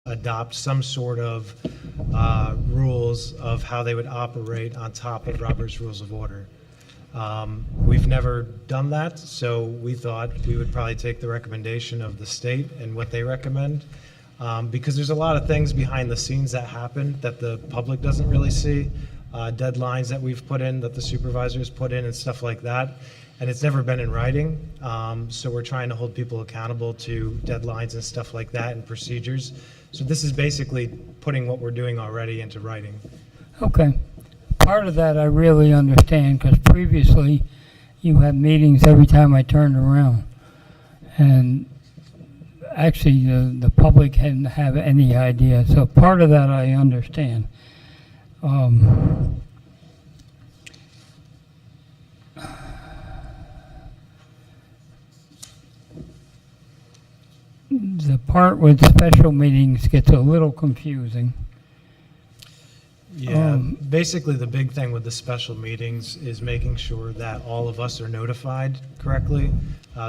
adopt some sort of rules of how they would operate on top of Robert's Rules of Order. We've never done that, so we thought we would probably take the recommendation of the state and what they recommend, because there's a lot of things behind the scenes that happen that the public doesn't really see, deadlines that we've put in, that the supervisors put in and stuff like that, and it's never been in writing, so we're trying to hold people accountable to deadlines and stuff like that and procedures. So this is basically putting what we're doing already into writing. Okay. Part of that I really understand, because previously you had meetings every time I turned around. And actually the public hadn't have any idea. So part of that I understand. The part with special meetings gets a little confusing. Yeah, basically the big thing with the special meetings is making sure that all of us are notified correctly.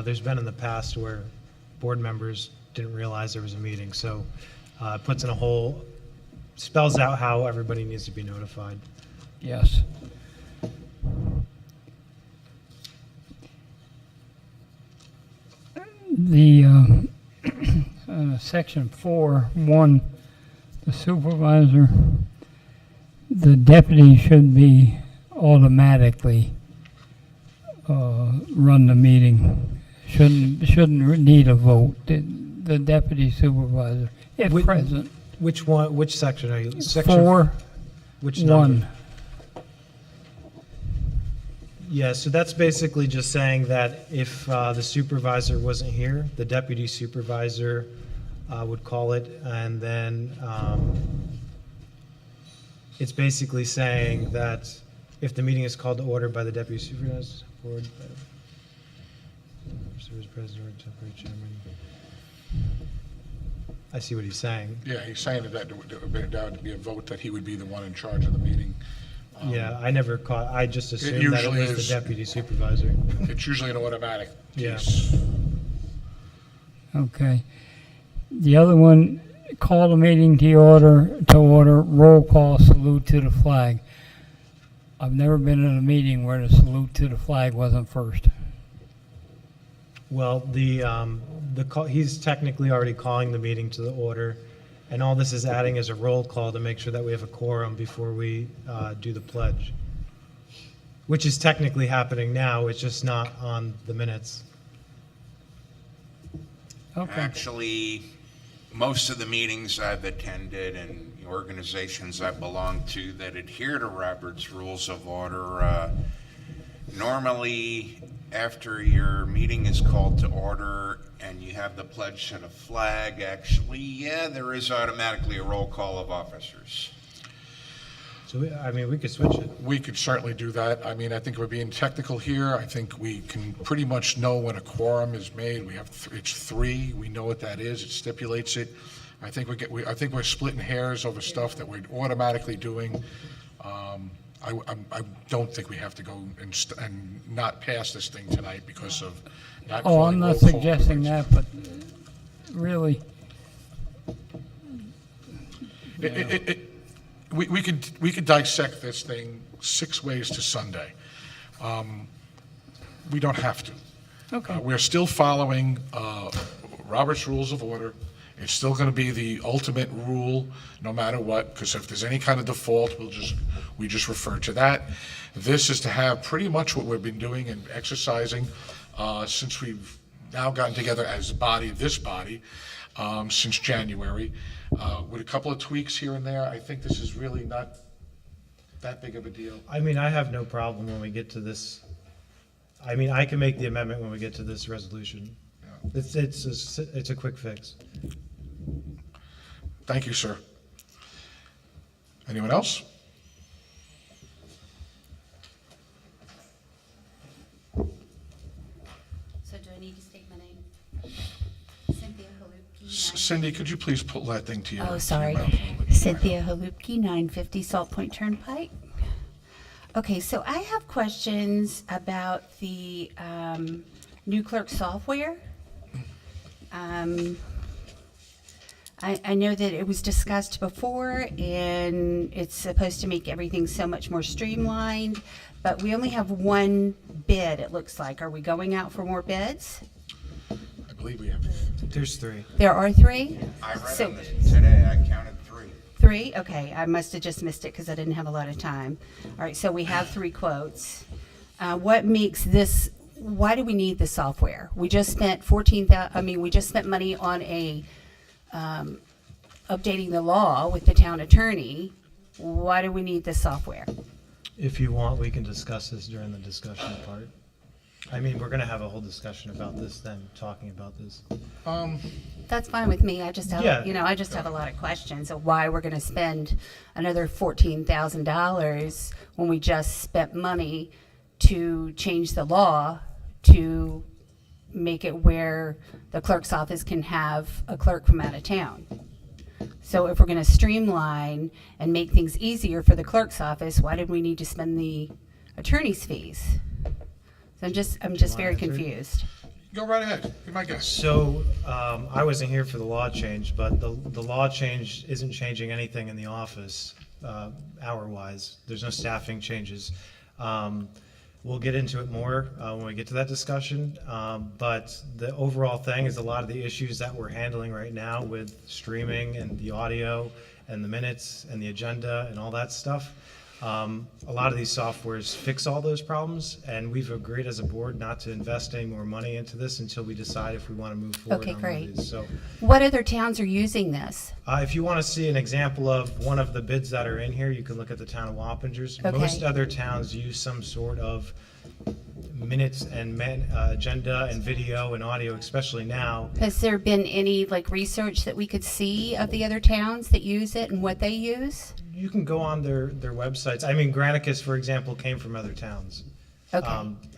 There's been in the past where board members didn't realize there was a meeting, so it puts in a whole, spells out how everybody needs to be notified. Yes. The section 4:1, the supervisor, the deputy should be automatically run the meeting. Shouldn't need a vote. The deputy supervisor, if present. Which one? Which section are you? Section 4:1. Which number? Yeah, so that's basically just saying that if the supervisor wasn't here, the deputy supervisor would call it, and then it's basically saying that if the meeting is called to order by the deputy supervisor, board, president or temporary chairman. I see what he's saying. Yeah, he's saying that would be a vote that he would be the one in charge of the meeting. Yeah, I never caught, I just assumed that it usually was is. the deputy supervisor. It's usually an automatic Yeah. piece. Okay. The other one, call the meeting to order, roll call, salute to the flag. I've never been in a meeting where the salute to the flag wasn't first. Well, he's technically already calling the meeting to the order, and all this is adding is a roll call to make sure that we have a quorum before we do the pledge, which is technically happening now. It's just not on the minutes. Okay. Actually, most of the meetings I've attended and organizations I belong to that adhere to Robert's Rules of Order, normally after your meeting is called to order and you have the pledge to the flag, actually, yeah, there is automatically a roll call of officers. So, we could switch it. We could certainly do that. I mean, I think we're being technical here. I think we can pretty much know when a quorum is made. We have it's 3. We know what that is. It stipulates it. I think I think we're splitting hairs over stuff that we're automatically doing. I don't think we have to go and not pass this thing tonight because of not. Oh, I'm not suggesting that, but really. We could dissect this thing 6 ways to Sunday. We don't have to. Okay. We're still following Robert's Rules of Order. It's still going to be the ultimate rule, no matter what, because if there's any kind of default, we just refer to that. This is to have pretty much what we've been doing and exercising since we've now gotten together as this body, since January, with a couple of tweaks here and there. I think this is really not that big of a deal. I have no problem when we get to this. I can make the amendment when we get to this resolution. Yeah. It's a quick fix. Thank you, sir. Anyone else? So do I need to state my name? Cynthia Halupke. Cindy, could you please pull that thing to your... Oh, sorry. to your mouth a little bit? Cynthia Halupke, 950 Salt Point Turnpike. Okay, so I have questions about the new clerk software. I know that it was discussed before, and it's supposed to make everything so much more streamlined, but we only have one bid, it looks like. Are we going out for more bids? I believe we have. There's 3. There are 3? I read So- them today, I counted 3. 3? Okay, I must have just missed it because I didn't have a lot of time. All right, so we have 3 quotes. What makes this, why do we need the software? We just spent we just spent money on updating the law with the town attorney. Why do we need this software? If you want, we can discuss this during the discussion part. I mean, we're going to have a whole discussion about this then, talking about this. That's fine with me. I just have, Yeah. I just have a lot of questions of why we're going to spend another $14,000 when we just spent money to change the law to make it where the clerk's office can have a clerk from out of town. So if we're going to streamline and make things easier for the clerk's office, why did we need to spend the attorney's fees? So I'm just very answer? confused. Go right ahead, be my guest. So, I wasn't here for the law change, but the law change isn't changing anything in the office, hour-wise. There's no staffing changes. We'll get into it more when we get to that discussion. But the overall thing is a lot of the issues that we're handling right now with streaming and the audio and the minutes and the agenda and all that stuff. A lot of these softwares fix all those problems, and we've agreed as a board not to invest any more money into this until we decide if we want to move forward Okay, on one of great. these. So, What other towns are using this? if you want to see an example of one of the bids that are in here, you can look at the town of Wappingers. Okay. Most other towns use some sort of minutes and agenda and video and audio, especially now. Has there been any research that we could see of the other towns that use it and what they use? You can go on their websites. I mean, Granicus, for example, came from other towns. Okay.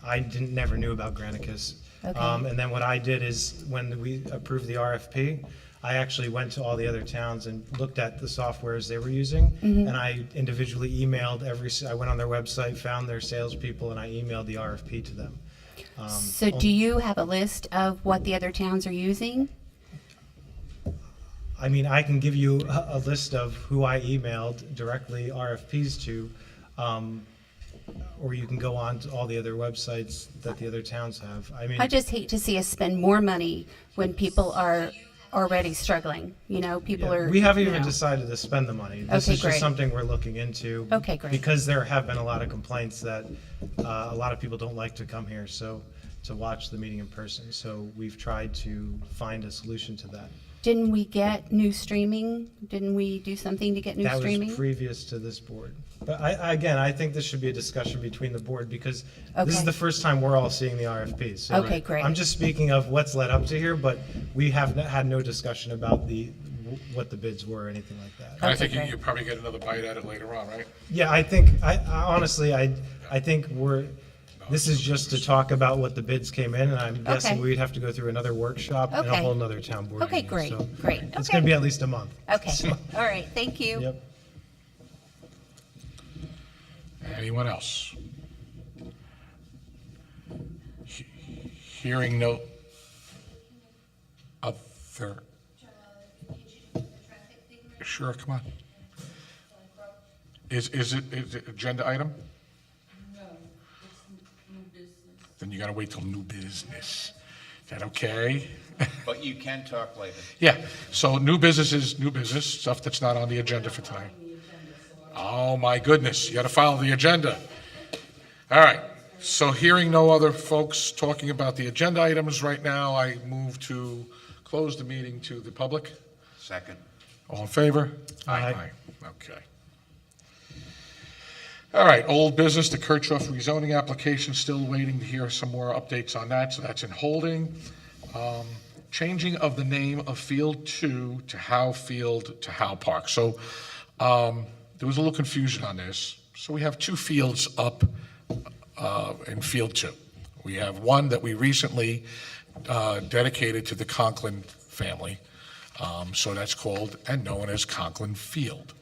I never knew about Granicus. Okay. And then what I did is when we approved the RFP, I actually went to all the other towns and looked at the softwares they were using. Mm-hmm. And I individually emailed I went on their website, found their salespeople, and I emailed the RFP to them. So do you have a list of what the other towns are using? I mean, I can give you a list of who I emailed directly RFPs to, or you can go on to all the other websites that the other towns have. I mean, I just hate to see us spend more money when people are already struggling. People are. we haven't even decided to spend the money. This Okay, is just great. something we're looking into. Okay, great. Because there have been a lot of complaints that a lot of people don't like to come here, to watch the meeting in person. So we've tried to find a solution to that. Didn't we get new streaming? Didn't we do something to get new That streaming? was previous to this board. But I think this should be a discussion between the board because this is Okay. the first time we're all seeing the RFPs. So Okay, great. I'm just speaking of what's led up to here, but we have had no discussion about what the bids were or anything like that. I Okay, think great. you probably get another bite at it later on, right? Yeah, I think, I honestly, I think this is just to talk about what the bids came in, and I'm guessing Okay. we'd have to go through another workshop and a Okay. whole nother town board Okay, meeting. great, So great. It's Okay. going to be at least a month. Okay. So, All right. Thank you. Yep. Anyone else? Hearing no other. Sure, come on. Is it agenda item? No, it's new business. Then you gotta wait till new business. Is that okay? But you can talk later. Yeah, so new business is new business, stuff that's not on the agenda for tonight. Oh, my goodness, you gotta follow the agenda. All right, so hearing no other folks talking about the agenda items right now, I move to close the meeting to the public. Second. All in favor? Aye. Okay. All right, old business, the Kirchhoff rezoning application, still waiting to hear some more updates on that, so that's in holding. Changing of the name of Field 2 to Howe Field to Howe Park. So there was a little confusion on this. So we have 2 fields up in Field 2. We have one that we recently dedicated to the Conklin family. So that's called and known as Conklin Field.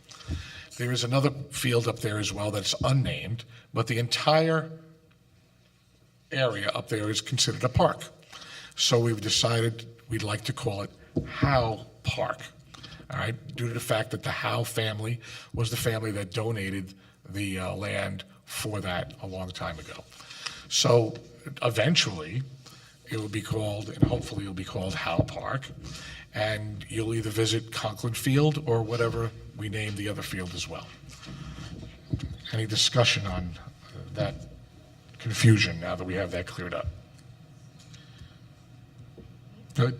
There is another field up there as well that's unnamed, but the entire area up there is considered a park. So we've decided we'd like to call it Howe Park. all right, due to the fact that the Howe family was the family that donated the land for that a long time ago. So eventually, it will be called, and hopefully it'll be called Howe Park, and you'll either visit Conklin Field or whatever we name the other field as well. Any discussion on that confusion now that we have that cleared up? Good?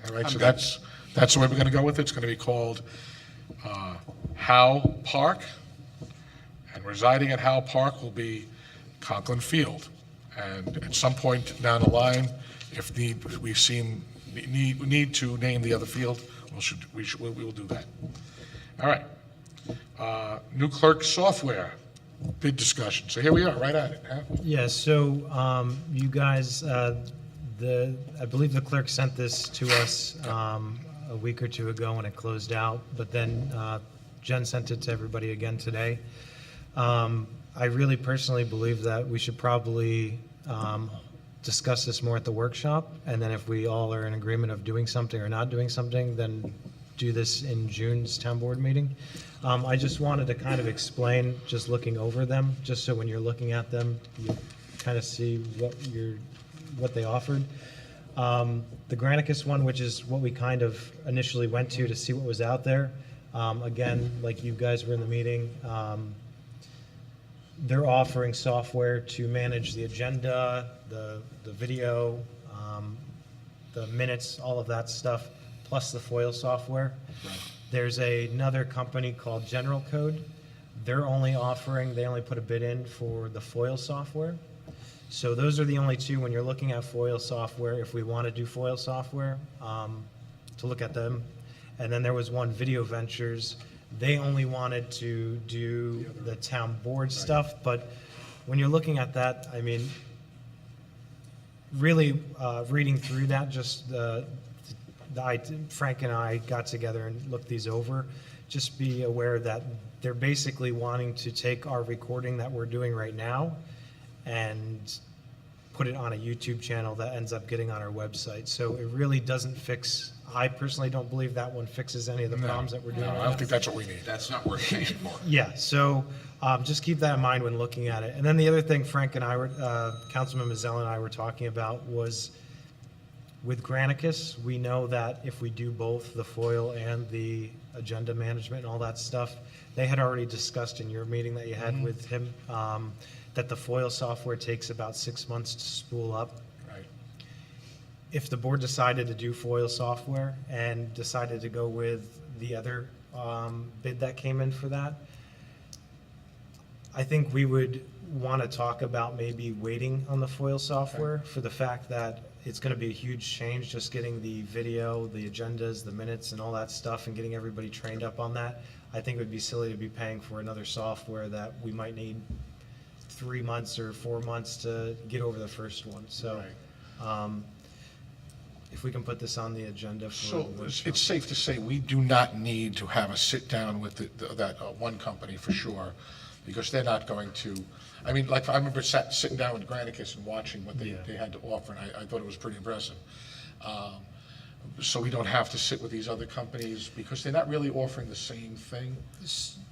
All right, so that's the way we're going to go with it. It's going to be called Howe Park, and residing at Howe Park will be Conklin Field. And at some point down the line, if need to name the other field, we will do that. All right. New clerk software, bid discussion. So here we are, right at it, huh? Yeah, so you guys, I believe the clerk sent this to us a week or two ago when it closed out, but then Jen sent it to everybody again today. I really personally believe that we should probably discuss this more at the workshop, and then if we all are in agreement of doing something or not doing something, then do this in June's town board meeting. I just wanted to kind of explain, just looking over them, just so when you're looking at them, you kind of see what they offered. The Granicus one, which is what we kind of initially went to see what was out there. Again, like you guys were in the meeting, they're offering software to manage the agenda, the video, the minutes, all of that stuff, plus the FOIL software. Right. There's another company called General Code. They only put a bid in for the FOIL software. So those are the only two, when you're looking at FOIL software, if we want to do FOIL software, to look at them. And then there was one, Video Ventures. They only wanted to do the town board stuff, but when you're looking at that, I mean, really reading through that, just Frank and I got together and looked these over. Just be aware that they're basically wanting to take our recording that we're doing right now and put it on a YouTube channel that ends up getting on our website. So it really doesn't fix, I personally don't believe that one fixes any of the problems that we're doing. No, I don't think that's what we need. That's not worth paying for. Yeah, so just keep that in mind when looking at it. And then the other thing Frank and I were, Councilman Mazzella and I were talking about was with Granicus, we know that if we do both the FOIL and the agenda management and all that stuff, they had already discussed in your meeting that you had with him, that the FOIL software takes about 6 months to spool up. Right. If the board decided to do FOIL software and decided to go with the other bid that came in for that, I think we would want to talk about maybe waiting on the FOIL software for the fact that it's going to be a huge change, just getting the video, the agendas, the minutes, and all that stuff, and getting everybody trained up on that. I think it would be silly to be paying for another software that we might need 3 months or 4 months to get over the first one. So if we can put this on the agenda for So the workshop. it's safe to say we do not need to have a sit-down with that one company for sure, because they're not going to, I mean, like, I remember sitting down with Granicus and watching what they had to offer, and I thought it was pretty impressive. So we don't have to sit with these other companies, because they're not really offering the same thing.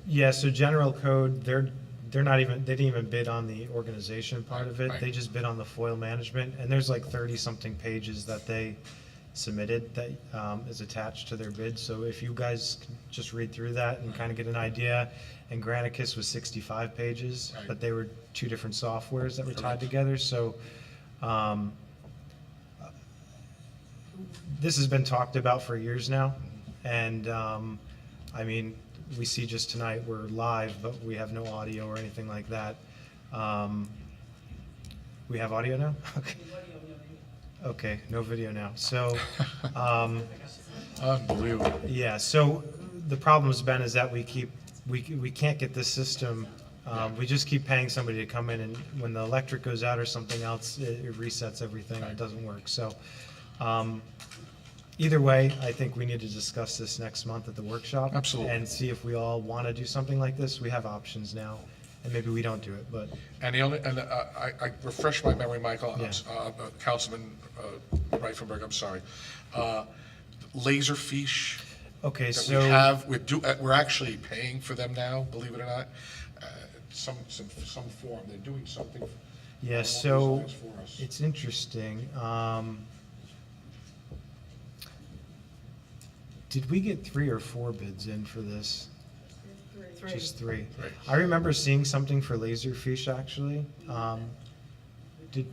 Yeah, so General Code, they're not even, they didn't even bid on the organization part of it. Right. They just bid on the FOIL management, and there's like 30-something pages that they submitted that is attached to their bid. So if you guys can just read through that and kind of get an idea, and Granicus was 65 pages, Right. but they were two different softwares that were tied Correct. together. So this has been talked about for years now, and I mean, we see just tonight we're live, but we have no audio or anything like that. We have audio now? Okay. Okay, no video now. So, Unbelievable. yeah, so the problem has been is that we can't get this system, we just keep paying somebody to come in, and when the electric goes out or something else, it resets everything, and it doesn't work. So, either way, I think we need to discuss this next month at the workshop. Absolutely. And see if we all want to do something like this. We have options now, and maybe we don't do it, but And I refresh my memory, Michael, Yeah. Councilman Reifenberg, I'm sorry. Laserfiche, Okay, that so. we have, we're actually paying for them now, believe it or not. Some form, they're doing something. Yeah, along so these lines for us. it's interesting. Did we get 3 or 4 bids in for this? Just 3. Right. I remember seeing something for Laserfish, actually. Did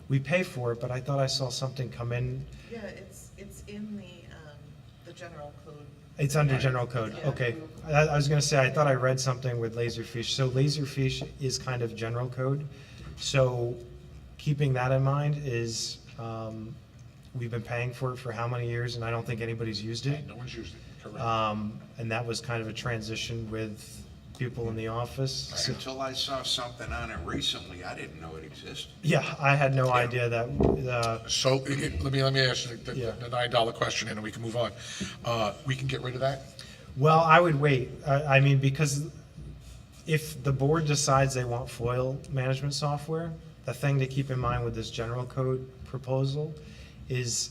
we pay for it, but I thought I saw something come in. Yeah, it's in the general code. It's under general code, Yeah. okay. I was gonna say, I thought I read something with Laserfish. So Laserfish is kind of general code. So keeping that in mind is, we've been paying for it for how many years, and I don't think anybody's used it. No one's used it, correct. And that was kind of a transition with people in the office. So- Until I saw something on it recently, I didn't know it existed. Yeah, I had no idea that, So, let me ask you Yeah. the $9 question, and then we can move on. We can get rid of that? well, I would wait. I mean, because if the board decides they want FOIL management software, the thing to keep in mind with this general code proposal is,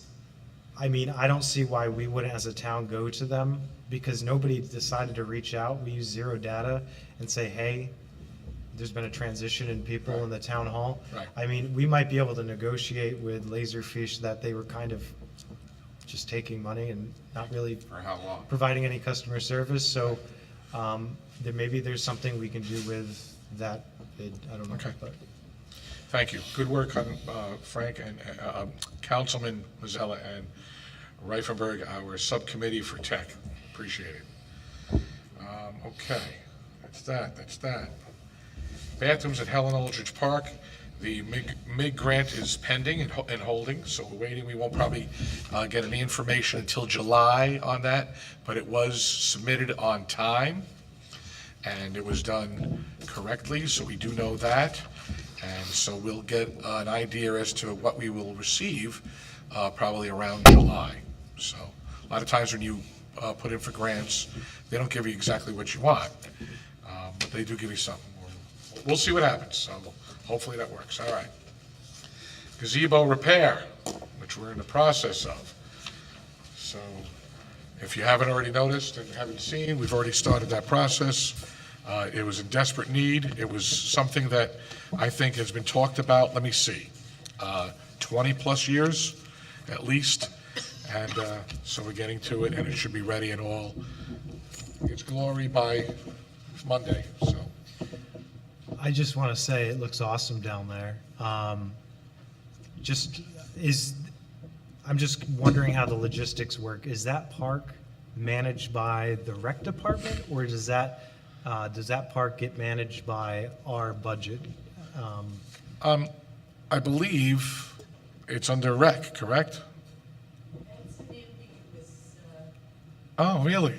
I mean, I don't see why we wouldn't as a town go to them, because nobody decided to reach out. We use zero data and say, hey, there's been a transition in people in the town hall. Right. I mean, we might be able to negotiate with Laserfish that they were kind of just taking money and not really For how long? providing any customer service, so there maybe there's something we can do with that bid, I don't know. Okay. But Thank you. Good work on Frank and Councilman Mazzella and Reifenberg, our subcommittee for tech. Appreciate it. Okay, that's that. Bathrooms at Helen Aldridge Park. The MIG grant is pending and holding, so we're waiting. We won't probably get any information until July on that, but it was submitted on time, and it was done correctly, so we do know that. And so we'll get an idea as to what we will receive probably around July. So a lot of times when you put in for grants, they don't give you exactly what you want, but they do give you something. We'll see what happens, so hopefully that works. All right. Gazebo repair, which we're in the process of. So if you haven't already noticed and haven't seen, we've already started that process. It was in desperate need. It was something that I think has been talked about, 20-plus years at least. And so we're getting to it, and it should be ready in all its glory by Monday, so. I just want to say it looks awesome down there. I'm just wondering how the logistics work. Is that park managed by the rec department, or does that park get managed by our budget? I believe it's under rec, correct? Oh, really?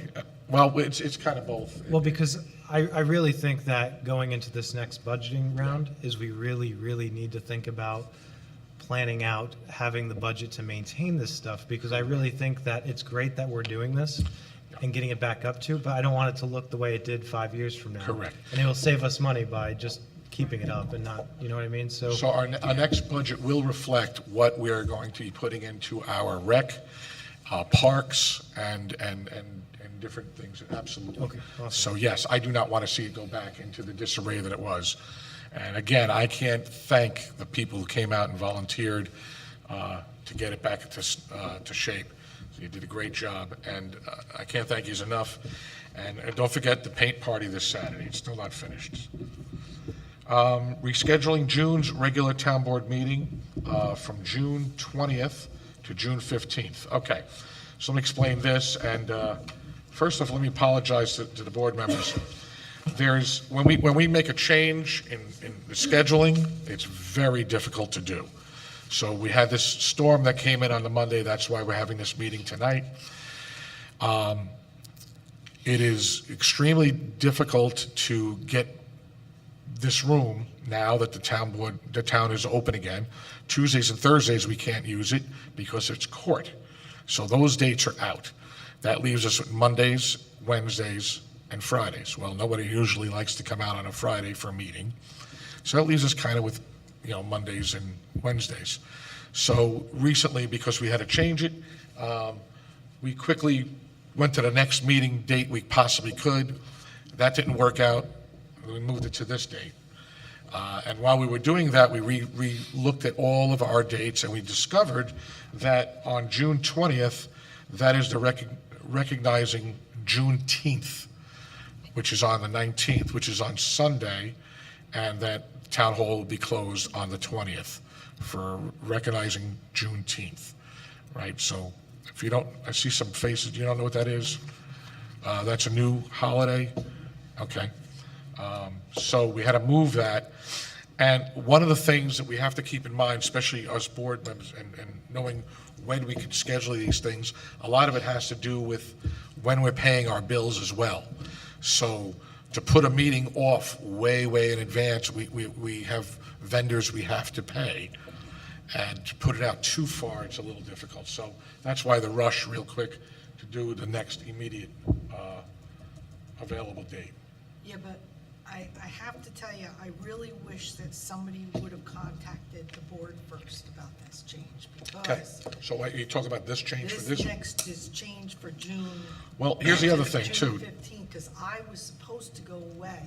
Well, it's kind of both. Well, because I really think that going into this next budgeting round is we really, really need to think about planning out having the budget to maintain this stuff, because I really think that it's great that we're doing this and getting it back up to, but I don't want it to look the way it did 5 years from now. Correct. And it will save us money by just keeping it up and not, you know what I mean? So our next budget will reflect what we're going to be putting into our rec, parks, and different things, absolutely. Okay, awesome. So yes, I do not want to see it go back into the disarray that it was. And again, I can't thank the people who came out and volunteered to get it back to shape. So you did a great job, and I can't thank you enough. And don't forget the paint party this Saturday, it's still not finished. Rescheduling June's regular town board meeting from June 20th to June 15th. Okay, so let me explain this, and first off, let me apologize to the board members. When we make a change in the scheduling, it's very difficult to do. So we had this storm that came in on the Monday, that's why we're having this meeting tonight. It is extremely difficult to get this room now that the town is open again. Tuesdays and Thursdays, we can't use it because it's court. So those dates are out. That leaves us with Mondays, Wednesdays, and Fridays. Well, nobody usually likes to come out on a Friday for a meeting. So that leaves us kind of with, Mondays and Wednesdays. So recently, because we had to change it, we quickly went to the next meeting date we possibly could. That didn't work out. We moved it to this date. And while we were doing that, we looked at all of our dates, and we discovered that on June 20th, that is the recognizing Juneteenth, which is on the 19th, which is on Sunday, and that Town Hall will be closed on the 20th for recognizing Juneteenth, right? So if you don't, I see some faces, you don't know what that is? That's a new holiday? Okay. So we had to move that. And one of the things that we have to keep in mind, especially us board members, and knowing when we can schedule these things, a lot of it has to do with when we're paying our bills as well. So to put a meeting off way in advance, we have vendors we have to pay. And to put it out too far, it's a little difficult. So that's why the rush real quick to do the next immediate available date. Yeah, but I have to tell you, I really wish that somebody would have contacted the board first about this change, Okay, because so what, you talk about this change for this this? next is change for June. Well, here's the other thing too. June 15th, because I was supposed to go away,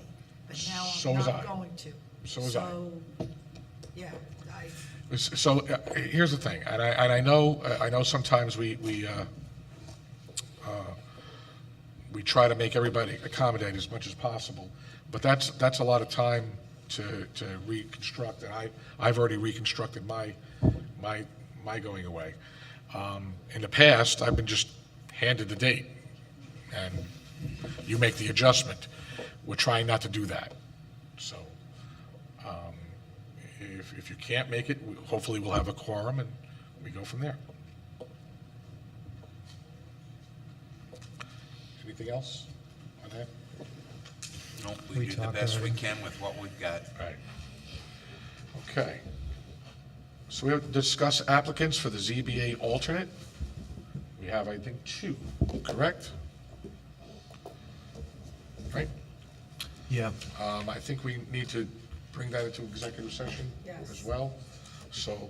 but now So I'm was not I. going to. So was I. So, yeah, So here's the thing, and I know sometimes we try to make everybody accommodate as much as possible, but that's a lot of time to reconstruct, and I've already reconstructed my going away. In the past, I've been just handed the date, and you make the adjustment. We're trying not to do that, so. If you can't make it, hopefully we'll have a quorum and we go from there. Anything else on that? Nope, We we do the talked best we already. can with what we've got. Right. Okay. So we have to discuss applicants for the ZBA alternate. We have, I think, 2, correct? Right? Yeah. I think we need to bring that into executive session Yes. as well. So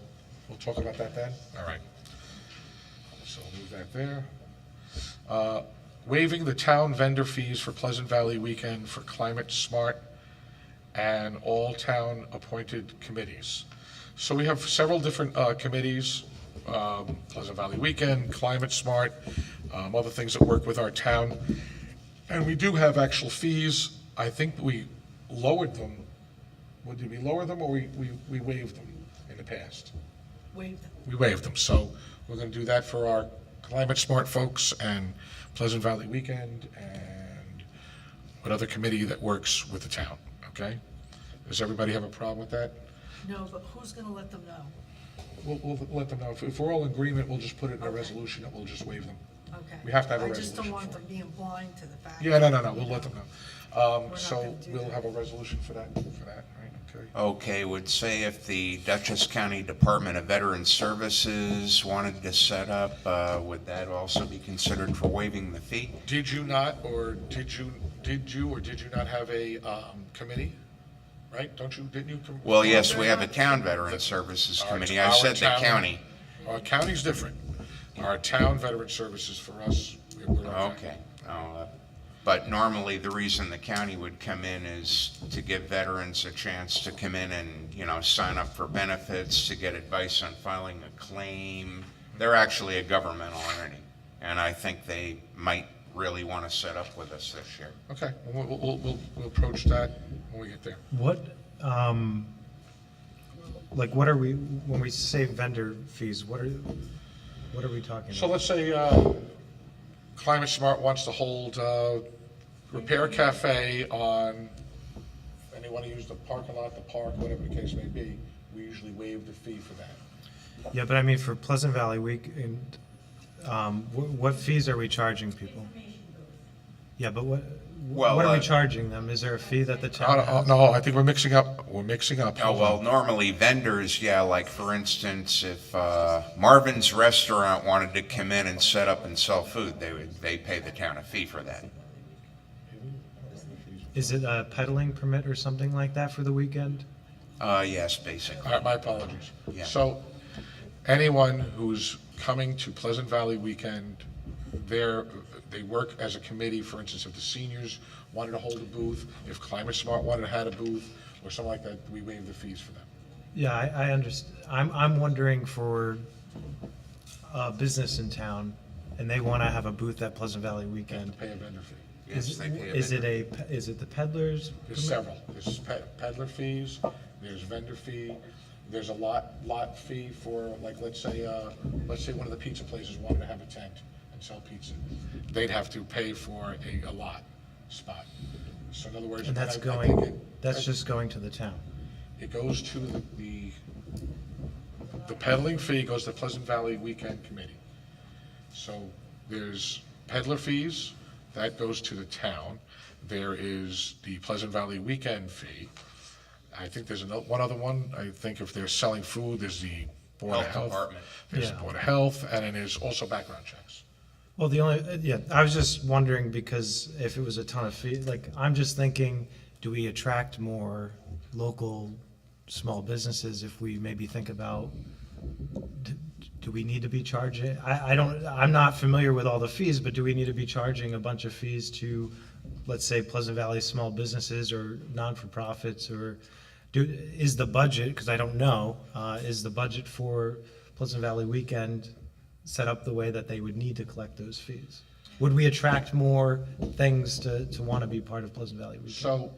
we'll talk about that then? All right. So move that there. Waiving the town vendor fees for Pleasant Valley Weekend for Climate Smart and all town appointed committees. So we have several different committees, Pleasant Valley Weekend, Climate Smart, other things that work with our town. And we do have actual fees. I think we lowered them. Did we lower them, or we waived them in the past? waive them. We waived them, so we're gonna do that for our Climate Smart folks and Pleasant Valley Weekend and what other committee that works with the town, okay? Does everybody have a problem with that? No, but who's gonna let them know? We'll let them know. If we're all in agreement, we'll just put it in a Okay. resolution that we'll just waive them. Okay. We have to have a I just don't resolution want for them being blind to the fact. Yeah, no, that, we'll you let know, them know. not So gonna do we'll that. have a resolution for that, right? Okay. Okay, would say if the Dutchess County Department of Veteran Services wanted to set up, would that also be considered for waiving the fee? Did you not, or did you not have a committee? Right? Didn't you? Well, yes, we have a Town Veteran Services Committee. I Our said the town- county. Our county's different. Our town veteran services for us, we're Okay. But normally, the reason the county would come in is to give veterans a chance to come in and, sign up for benefits, to get advice on filing a claim. They're actually a governmental entity, and I think they might really want to set up with us this year. Okay, we'll approach that when we get there. What, what are we, when we say vendor fees, what are we talking So about? let's say Climate Smart wants to hold Repair Cafe on, and they want to use the parking lot, the park, whatever the case may be, we usually waive the fee for that. Yeah, but I mean, for Pleasant Valley Weekend, what fees are we charging people? Yeah, but what are we charging them? Is there a fee that the town has? No, I think we're mixing up. Oh, well, normally vendors, yeah, like for instance, if Marvin's Restaurant wanted to come in and set up and sell food, they pay the town a fee for that. Is it a peddling permit or something like that for the weekend? Yes, basically. All right, my apologies. Yeah. So, anyone who's coming to Pleasant Valley Weekend, they work as a committee. For instance, if the seniors wanted to hold a booth, if Climate Smart wanted to have a booth, or something like that, we waive the fees for them. Yeah, I understand. I'm wondering for a business in town, and they want to have a booth at Pleasant Valley They have Weekend. to pay a vendor fee. Yes, they pay a Is it vendor. is it the peddlers? There's several. There's peddler fees, there's vendor fee, there's a lot fee for, like, let's say one of the pizza places wanted to have a tent and sell pizza. They'd have to pay for a lot spot. So in other words. And that's I think going, that's just going to the town. It goes to the peddling fee goes to Pleasant Valley Weekend Committee. So there's peddler fees, that goes to the town. There is the Pleasant Valley Weekend fee. I think there's one other one. I think if they're selling food, there's the Board of Health Health. Department. There's the Yeah. Board of Health, and then there's also background checks. Well, I was just wondering because if it was a ton of fee, like, I'm just thinking, do we attract more local small businesses if we maybe think about, do we need to be charging? I'm not familiar with all the fees, but do we need to be charging a bunch of fees to, let's say, Pleasant Valley small businesses or non-for-profits, or is the budget, because I don't know, is the budget for Pleasant Valley Weekend set up the way that they would need to collect those fees? Would we attract more things to want to be part of Pleasant Valley Weekend? So,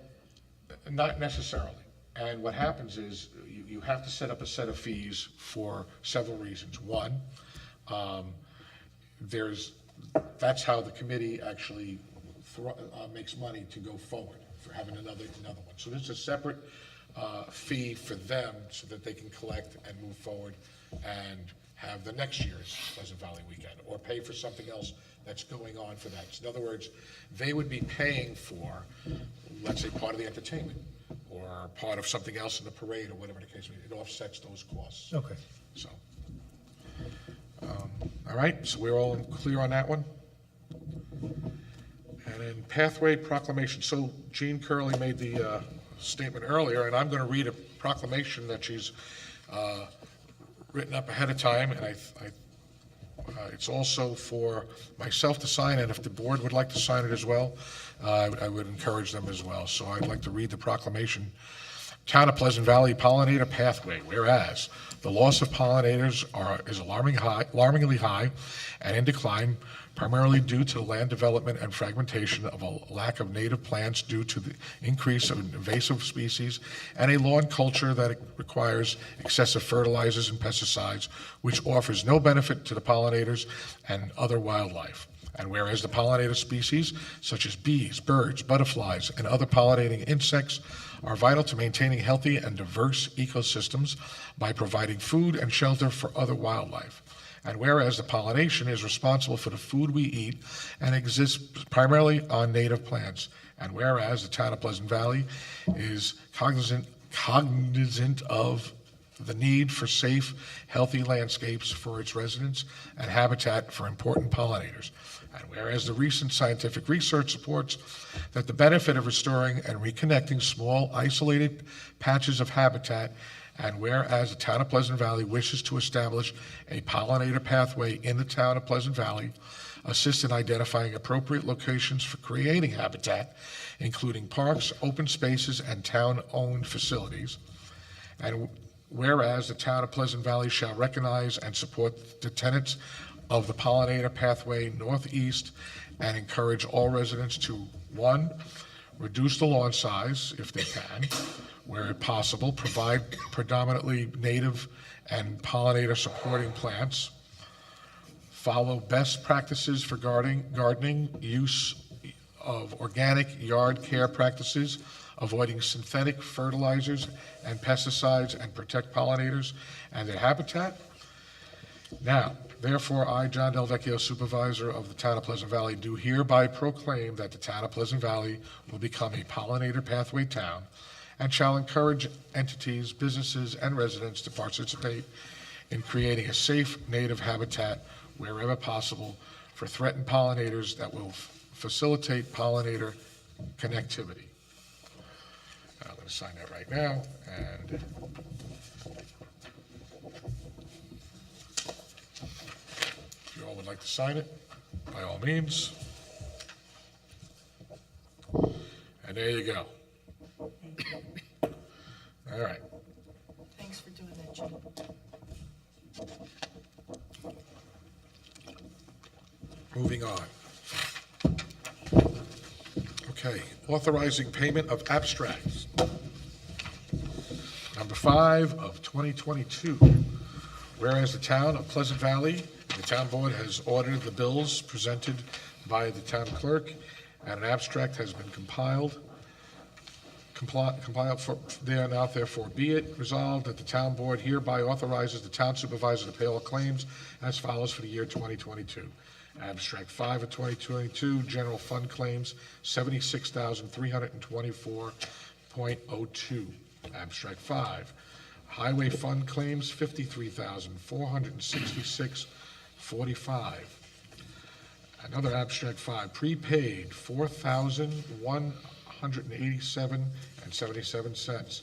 not necessarily. And what happens is, you have to set up a set of fees for several reasons. One, that's how the committee actually makes money to go forward, for having another one. So there's a separate fee for them so that they can collect and move forward and have the next year's Pleasant Valley Weekend, or pay for something else that's going on for that. So in other words, they would be paying for, let's say, part of the entertainment, or part of something else in the parade, or whatever the case may be. It offsets those costs. Okay. So, all right, so we're all clear on that one? And then pathway proclamation. So Jean Curley made the statement earlier, and I'm going to read a proclamation that she's written up ahead of time, and it's also for myself to sign, and if the board would like to sign it as well, I would encourage them as well. So I'd like to read the proclamation. Town of Pleasant Valley Pollinator Pathway. Whereas the loss of pollinators is alarmingly high and in decline, primarily due to the land development and fragmentation of a lack of native plants due to the increase of invasive species, and a lawn culture that requires excessive fertilizers and pesticides, which offers no benefit to the pollinators and other wildlife. And whereas the pollinator species, such as bees, birds, butterflies, and other pollinating insects, are vital to maintaining healthy and diverse ecosystems by providing food and shelter for other wildlife. And whereas the pollination is responsible for the food we eat and exists primarily on native plants. And whereas the town of Pleasant Valley is cognizant of the need for safe, healthy landscapes for its residents and habitat for important pollinators. And whereas the recent scientific research supports that the benefit of restoring and reconnecting small, isolated patches of habitat, and whereas the town of Pleasant Valley wishes to establish a pollinator pathway in the town of Pleasant Valley, assist in identifying appropriate locations for creating habitat, including parks, open spaces, and town-owned facilities. And whereas the town of Pleasant Valley shall recognize and support the tenets of the pollinator pathway northeast and encourage all residents to, 1, reduce the lawn size if they can, where possible, provide predominantly native and pollinator supporting plants, follow best practices for gardening, use of organic yard care practices, avoiding synthetic fertilizers and pesticides, and protect pollinators and their habitat. Now, therefore, I, John Del Vecchio, Supervisor of the Town of Pleasant Valley, do hereby proclaim that the Town of Pleasant Valley will become a pollinator pathway town, and shall encourage entities, businesses, and residents to participate in creating a safe native habitat wherever possible for threatened pollinators that will facilitate pollinator connectivity. I'm going to sign that right now, and if you all would like to sign it, by all means. And there you go. All right. Thanks for doing that, Jim. Moving on. Okay, authorizing payment of abstracts. Number 5 of 2022. Whereas the town of Pleasant Valley, the town board has ordered the bills presented by the town clerk, and an abstract has been compiled for, there now therefore be it resolved that the town board hereby authorizes the town supervisor to pay all claims as follows for the year 2022. Abstract 5 of 2022, general fund claims, $76,324.02. Abstract 5, highway fund claims, $53,466.45. Another abstract 5, prepaid, $4,187.77.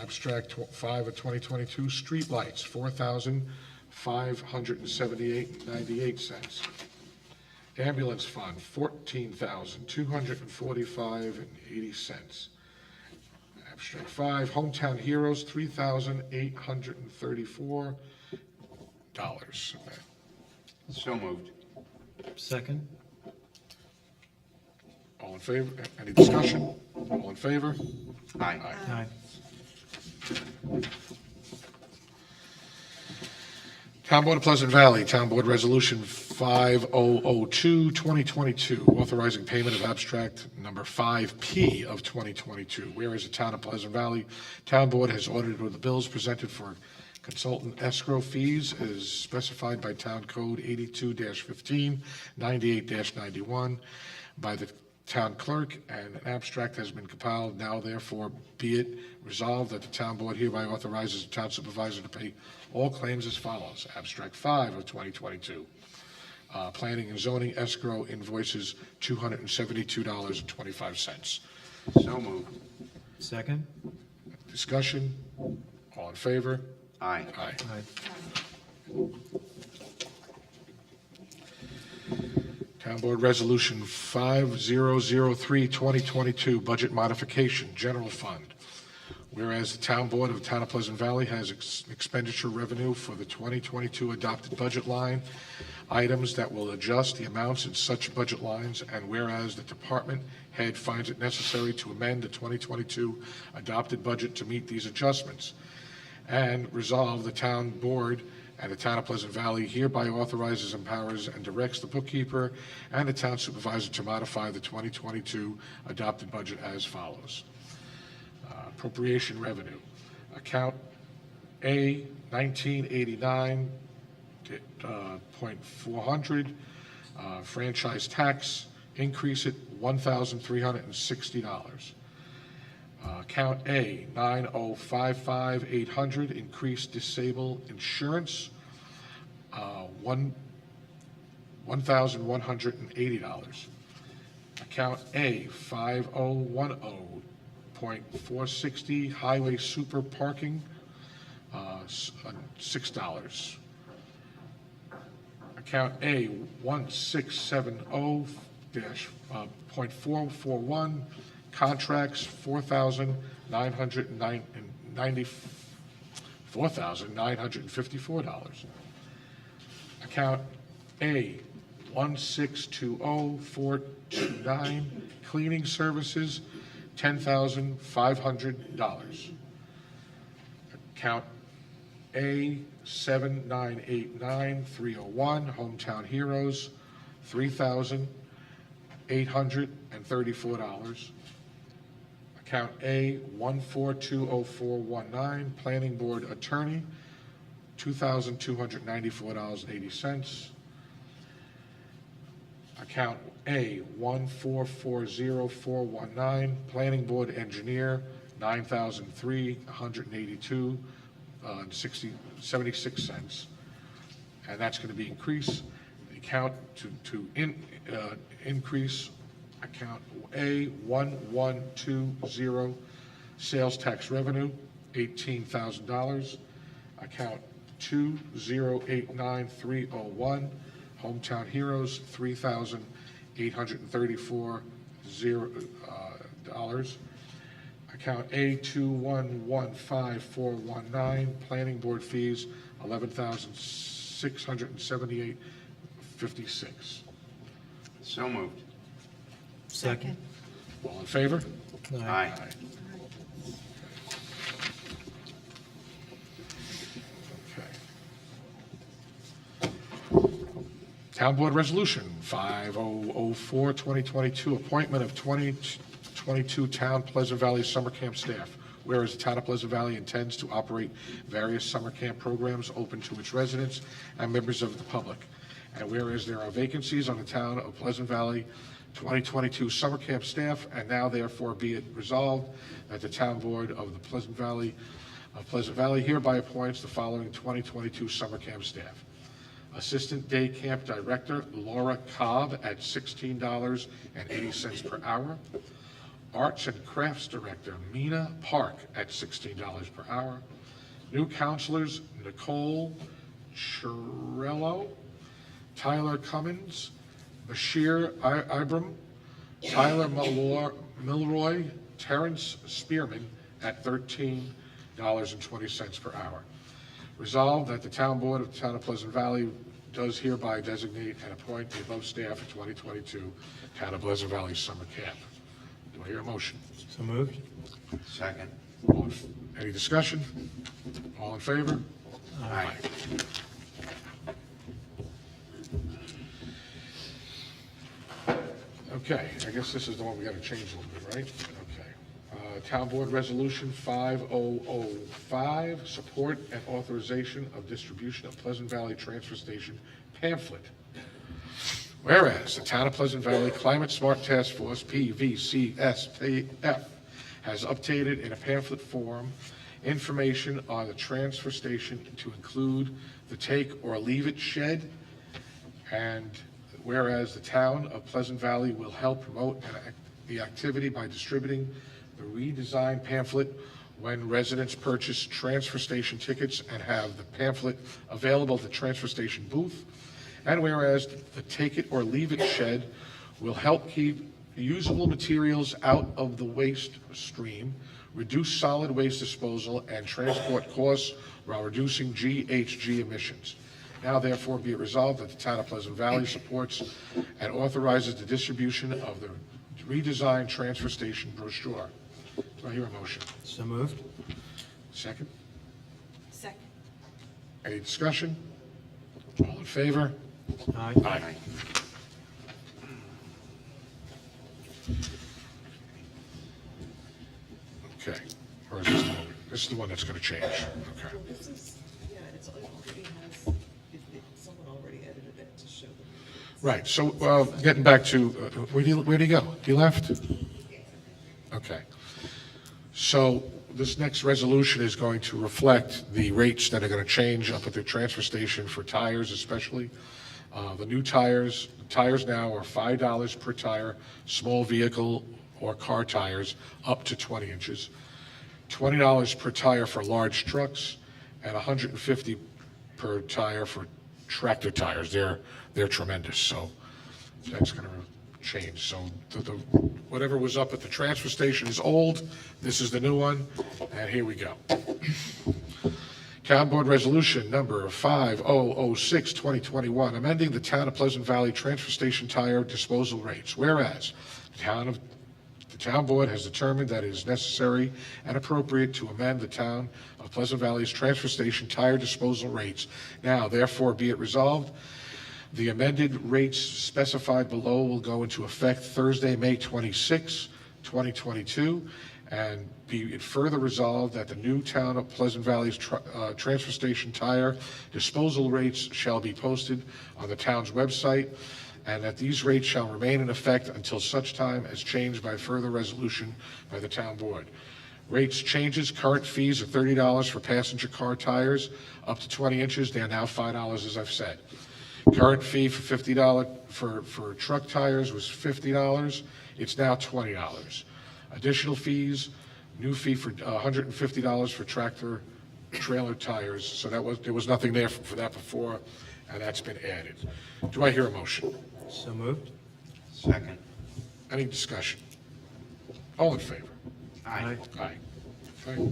Abstract 5 of 2022, streetlights, $4,578.98. Ambulance fund, $14,245.80. Abstract 5, hometown heroes, $3,834. So moved. Second? All in favor? Any discussion? All in favor? Aye. Aye. Town Board of Pleasant Valley, Town Board Resolution 5002, 2022, authorizing payment of abstract number 5P of 2022. Whereas the Town of Pleasant Valley Town Board has ordered the bills presented for consultant escrow fees as specified by Town Code 82-15, 98-91 by the town clerk, and an abstract has been compiled. Now therefore be it resolved that the town board hereby authorizes the town supervisor to pay all claims as follows. Abstract 5 of 2022, planning and zoning escrow invoices, $272.25. So moved. Second? Discussion? All in favor? Aye. Aye. Aye. Town Board Resolution 5003, 2022, budget modification, general fund. Whereas the Town Board of the Town of Pleasant Valley has expenditure revenue for the 2022 adopted budget line, items that will adjust the amounts in such budget lines, and whereas the department head finds it necessary to amend the 2022 adopted budget to meet these adjustments. And resolve the Town Board and the Town of Pleasant Valley hereby authorizes, empowers, and directs the bookkeeper and the town supervisor to modify the 2022 adopted budget as follows. Appropriation revenue. Account A, 1989.400, franchise tax, increase it $1,360. Account A, 9055-800, increase disable insurance, $1,180. Account A, 5010.460, highway super parking, $6. Account A, 1670.441, contracts, $4,954. Account A, 1620.429, cleaning services, $10,500. Account A, 7989.301, hometown heroes, $3,834. Account A, 1420419, planning board attorney, $2,294.80. Account A, 1440419, planning board engineer, $9,382.76. And that's going to be increased. Account to increase account A, 1120, sales tax revenue, $18,000. Account 2089301, hometown heroes, $3,834.00. dollars. Account A2115419, planning board fees, $11,678.56. So moved. Second. All in favor? Aye. Okay. Town Board Resolution 5004, 2022, appointment of 2022 Town Pleasant Valley Summer Camp staff. Whereas the Town of Pleasant Valley intends to operate various summer camp programs open to its residents and members of the public. And whereas there are vacancies on the Town of Pleasant Valley 2022 summer camp staff, and now therefore be it resolved that the Town Board of the Pleasant Valley hereby appoints the following 2022 summer camp staff. Assistant Day Camp Director Laura Cobb at $16.80 per hour. Arts and Crafts Director Mina Park at $16 per hour. New counselors Nicole Chirello, Tyler Cummins, Bashir Ibram, Tyler Milroy, Terrence Spearman at $13.20 per hour. Resolved that the Town Board of the Town of Pleasant Valley does hereby designate and appoint the above staff for 2022 Town of Pleasant Valley Summer Camp. Do I hear a motion? So moved. Second. Any discussion? All in favor? Aye. Okay, I guess this is the one we got to change a little bit, right? Okay. Town Board Resolution 5005, support and authorization of distribution of Pleasant Valley Transfer Station pamphlet. Whereas the Town of Pleasant Valley Climate Smart Task Force, PVCSTF, has updated in a pamphlet form information on the transfer station to include the take or leave it shed, and whereas the Town of Pleasant Valley will help promote the activity by distributing the redesigned pamphlet when residents purchase transfer station tickets and have the pamphlet available at the transfer station booth. And whereas the take it or leave it shed will help keep usable materials out of the waste stream, reduce solid waste disposal and transport costs while reducing GHG emissions. Now therefore be it resolved that the Town of Pleasant Valley supports and authorizes the distribution of the redesigned transfer station brochure. Do I hear a motion? So moved. Second? Second. Any discussion? All in favor? Aye. Aye. Okay, or is this the one? This is the one that's going to change. Okay. This is, yeah, it's already someone already edited it to show them. Right, so getting back to, where'd he go? He left? Okay. So this next resolution is going to reflect the rates that are going to change up at the transfer station for tires especially. The new tires now are $5 per tire, small vehicle or car tires up to 20 inches, $20 per tire for large trucks, and $150 per tire for tractor tires. They're tremendous, so that's going to change. So whatever was up at the transfer station is old. This is the new one, and here we go. Town Board Resolution Number 5006, 2021, amending the Town of Pleasant Valley Transfer Station tire disposal rates. Whereas the Town Board has determined that it is necessary and appropriate to amend the Town of Pleasant Valley's transfer station tire disposal rates. Now, therefore, be it resolved, the amended rates specified below will go into effect Thursday, May 26, 2022, and be it further resolved that the new Town of Pleasant Valley's transfer station tire disposal rates shall be posted on the town's website, and that these rates shall remain in effect until such time as changed by further resolution by the Town Board. Rates changes, current fees are $30 for passenger car tires up to 20 inches. They are now $5, as I've said. Current fee for $50 for truck tires was $50. It's now $20. Additional fees, new fee for $150 for tractor trailer tires. So there was nothing there for that before, and that's been added. Do I hear a motion? So moved. Second. Any discussion? All in favor? Aye. Aye. Okay.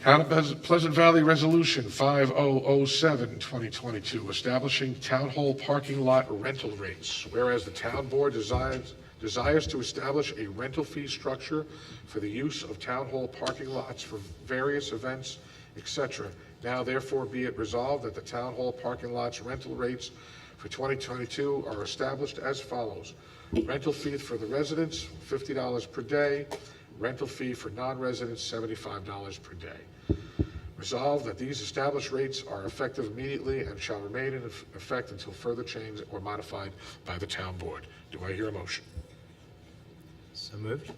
Town of Pleasant Valley Resolution 5007, 2022, establishing town hall parking lot rental rates. Whereas the town board desires to establish a rental fee structure for the use of town hall parking lots for various events, etc. Now therefore be it resolved that the town hall parking lots rental rates for 2022 are established as follows. Rental fee for the residents, $50 per day. Rental fee for non-residents, $75 per day. Resolved that these established rates are effective immediately and shall remain in effect until further changed or modified by the town board. Do I hear a motion? So moved?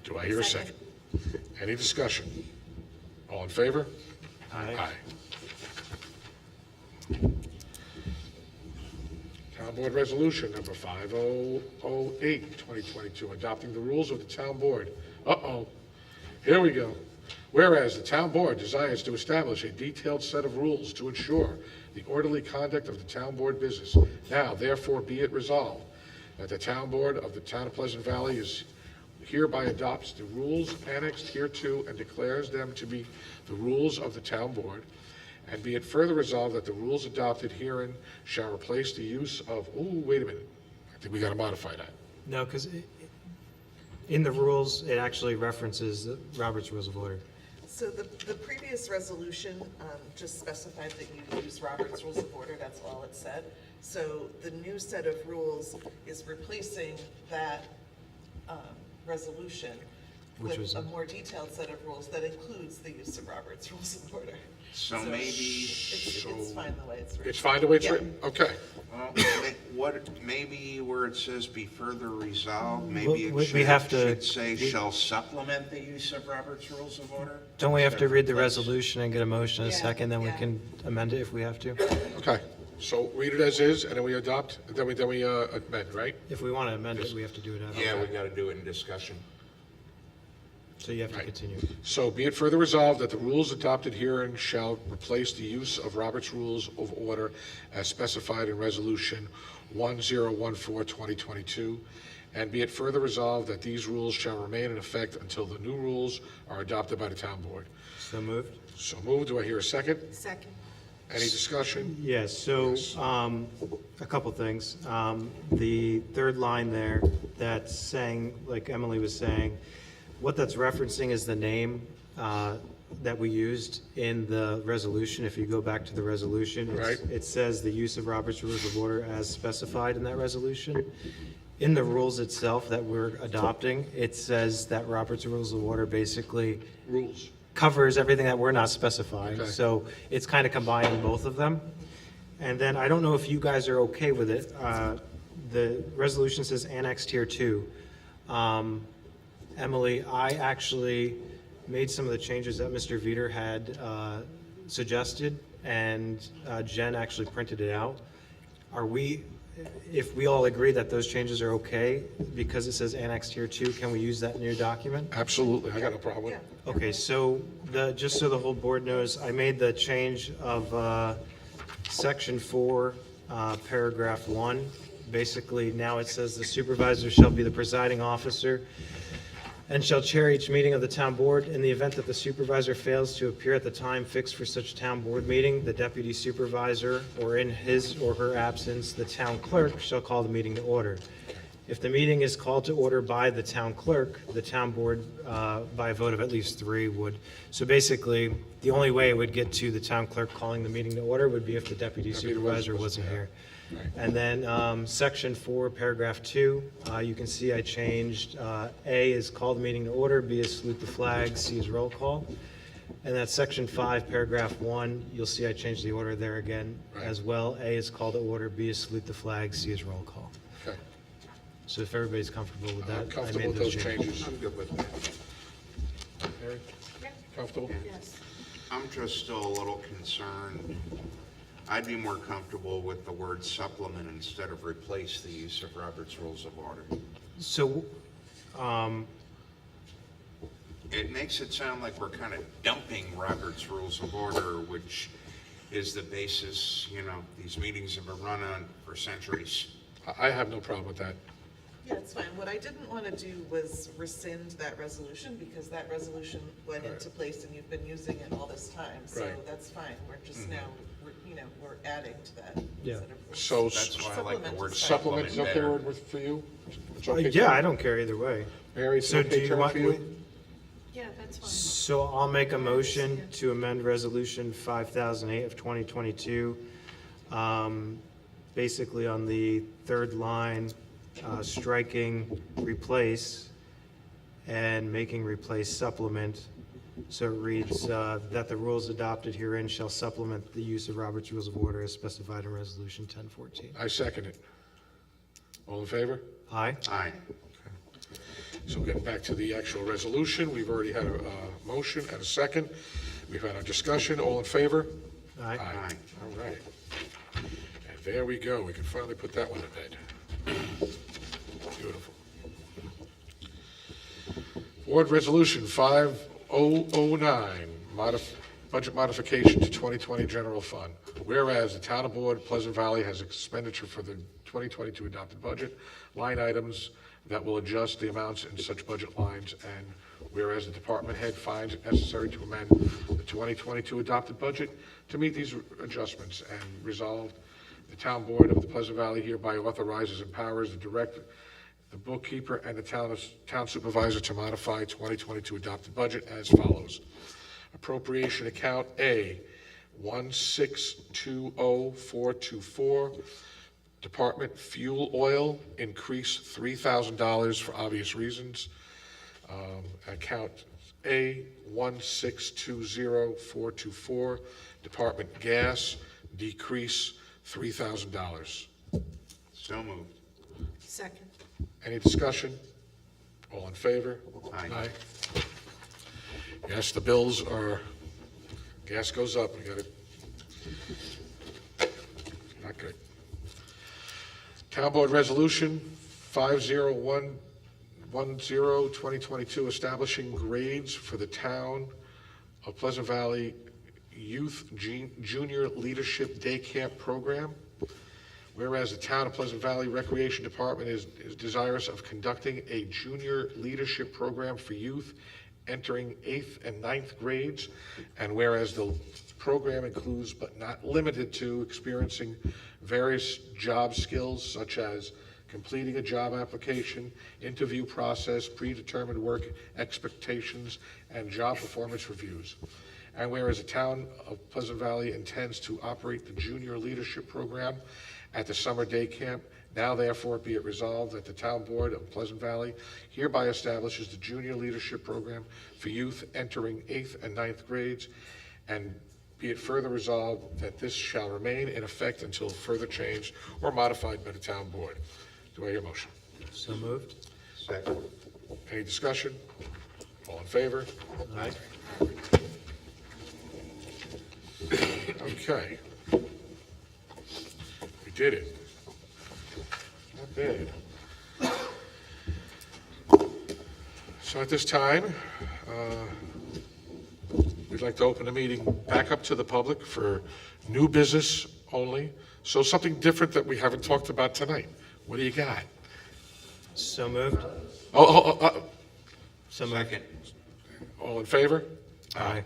Do I hear a second? Any discussion? All in favor? Aye. Town Board Resolution number 5008, 2022, adopting the rules of the town board. Here we go. Whereas the town board desires to establish a detailed set of rules to ensure the orderly conduct of the town board business. Now, therefore, be it resolved that the town board of the town of Pleasant Valley is hereby adopts the rules annexed hereto and declares them to be the rules of the town board. And be it further resolved that the rules adopted herein shall replace the use of, wait a minute. I think we got to modify that. No, because in the rules, it actually references the Robert's Rules of Order. So the previous resolution just specified that you use Robert's Rules of Order, that's all it said. So the new set of rules is replacing that resolution Which was with a more detailed set of rules that includes the use of Robert's Rules of Order. So maybe, It's fine the way it's written. It's fine the way it's Yeah. written? Okay. well, maybe where it says be further resolved, maybe We it have to- should say shall supplement the use of Robert's Rules of Order? Don't we have to read the Replace. resolution and get a motion in a Yeah, second, then we yeah. can amend it if we have to? Okay. So read it as is, and then we adopt, then we amend, right? If we want to amend it, we have to do it out. Yeah, we gotta do it in discussion. So you have to Right. continue. So be it further resolved that the rules adopted herein shall replace the use of Robert's Rules of Order as specified in Resolution 1014, 2022. And be it further resolved that these rules shall remain in effect until the new rules are adopted by the town board. So moved? So moved. Do I hear a second? Second. Any discussion? Yes, so, a couple things. The third line there, that's saying, like Emily was saying, what that's referencing is the name that we used in the resolution. If you go back to the resolution, Right. it says the use of Robert's Rules of Order as specified in that resolution. In the rules itself that we're adopting, it says that Robert's Rules of Order basically Rules. covers everything that we're not specifying. Okay. So it's kind of combining both of them. And then I don't know if you guys are okay with it. The resolution says annexed here too. Emily, I actually made some of the changes that Mr. Veeder had suggested, and Jen actually printed it out. If we all agree that those changes are okay, because it says annexed here too, can we use that in your document? Absolutely. I got no problem with it. Yeah. Okay, so just so the whole board knows, I made the change of section 4, paragraph 1. Basically, now it says the supervisor shall be the presiding officer and shall chair each meeting of the town board. In the event that the supervisor fails to appear at the time fixed for such town board meeting, the deputy supervisor, or in his or her absence, the town clerk shall call the meeting to order. If the meeting is called to order by the town clerk, the town board, by a vote of at least 3 would. So basically, the only way it would get to the town clerk calling the meeting to order would be if the deputy supervisor wasn't here. And then section 4, paragraph 2, you can see I changed A is call the meeting to order, B is salute the flag, C is roll call. And that's section 5, paragraph 1, you'll see I changed the order there again as well. A is call to order, B is salute the flag, C is roll call. Okay. So if everybody's comfortable with that, I'm I comfortable made with those those changes. changes. I'm good with that. Mary? Comfortable? Yes. I'm just still a little concerned. I'd be more comfortable with the word supplement instead of replace the use of Robert's Rules of Order. So, It makes it sound like we're kind of dumping Robert's Rules of Order, which is the basis, these meetings have been run on for centuries. I have no problem with that. Yeah, it's fine. What I didn't want to do was rescind that resolution, because that resolution went into place and you've been using it all this time. So Right. that's fine. We're just now, we're adding to that. Yeah. instead of- So That's why I like the word supplement is okay better. word for you? It's okay Yeah, for I you? don't care either way. Mary, it's So okay do you term want, for you? Yeah, that's fine. so I'll make a motion to amend Resolution 5008 of 2022. Basically on the third line, striking replace and making replace supplement. So it reads that the rules adopted herein shall supplement the use of Robert's Rules of Order as specified in Resolution 1014. I second it. All in favor? Aye? Aye. So getting back to the actual resolution, we've already had a motion and a second. We've had our discussion. All in favor? Aye. Aye. All right. And there we go. We can finally put that one to bed. Beautiful. Board Resolution 5009, budget modification to 2020 general fund. Whereas the Town of Board, Pleasant Valley has expenditure for the 2022 adopted budget, line items that will adjust the amounts in such budget lines, and whereas the department head finds it necessary to amend the 2022 adopted budget to meet these adjustments, and resolved, the Town Board of the Pleasant Valley hereby authorizes and empowers the director, the bookkeeper, and the town supervisor to modify 2022 adopted budget as follows. Appropriation account A, 1620424, Department Fuel Oil, increase $3,000 for obvious reasons. Account A, 1620424, Department Gas, decrease $3,000. So moved. Second. Any discussion? All in favor? Aye. Yes, the bills are, gas goes up, we got it. Not good. Town Board Resolution 50110-2022, establishing grades for the Town of Pleasant Valley Youth Junior Leadership Day Camp Program. Whereas the Town of Pleasant Valley Recreation Department is desirous of conducting a junior leadership program for youth entering 8th and 9th grades, and whereas the program includes but not limited to experiencing various job skills such as completing a job application, interview process, predetermined work expectations, and job performance reviews. And whereas the Town of Pleasant Valley intends to operate the junior leadership program at the summer day camp, now therefore be it resolved that the Town Board of Pleasant Valley hereby establishes the junior leadership program for youth entering 8th and 9th grades, and be it further resolved that this shall remain in effect until further changed or modified by the Town Board. Do I hear a motion? So moved? Second. Any discussion? All in favor? Aye. Okay. We did it. Not bad. So at this time, we'd like to open the meeting back up to the public for new business only. So something different that we haven't talked about tonight. What do you got? So moved? So moved. Second. All in favor? Aye.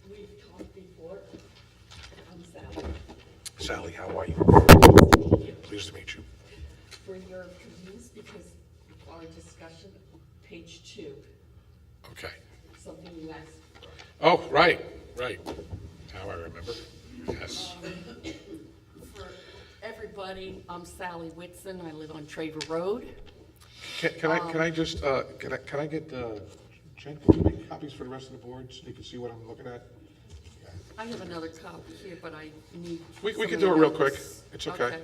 We've talked before. I'm Sally. Sally, how are you? Pleased to meet you. For your peruse, because our discussion, page 2, Okay. something you asked for. Oh, right. Now I remember. Yes. For everybody, I'm Sally Whitson. I live on Traver Road. Can I just, can I get, Jen, can you make copies for the rest of the board so you can see what I'm looking at? I have another copy here, but I need. We some can of do the it real notes. quick. It's okay.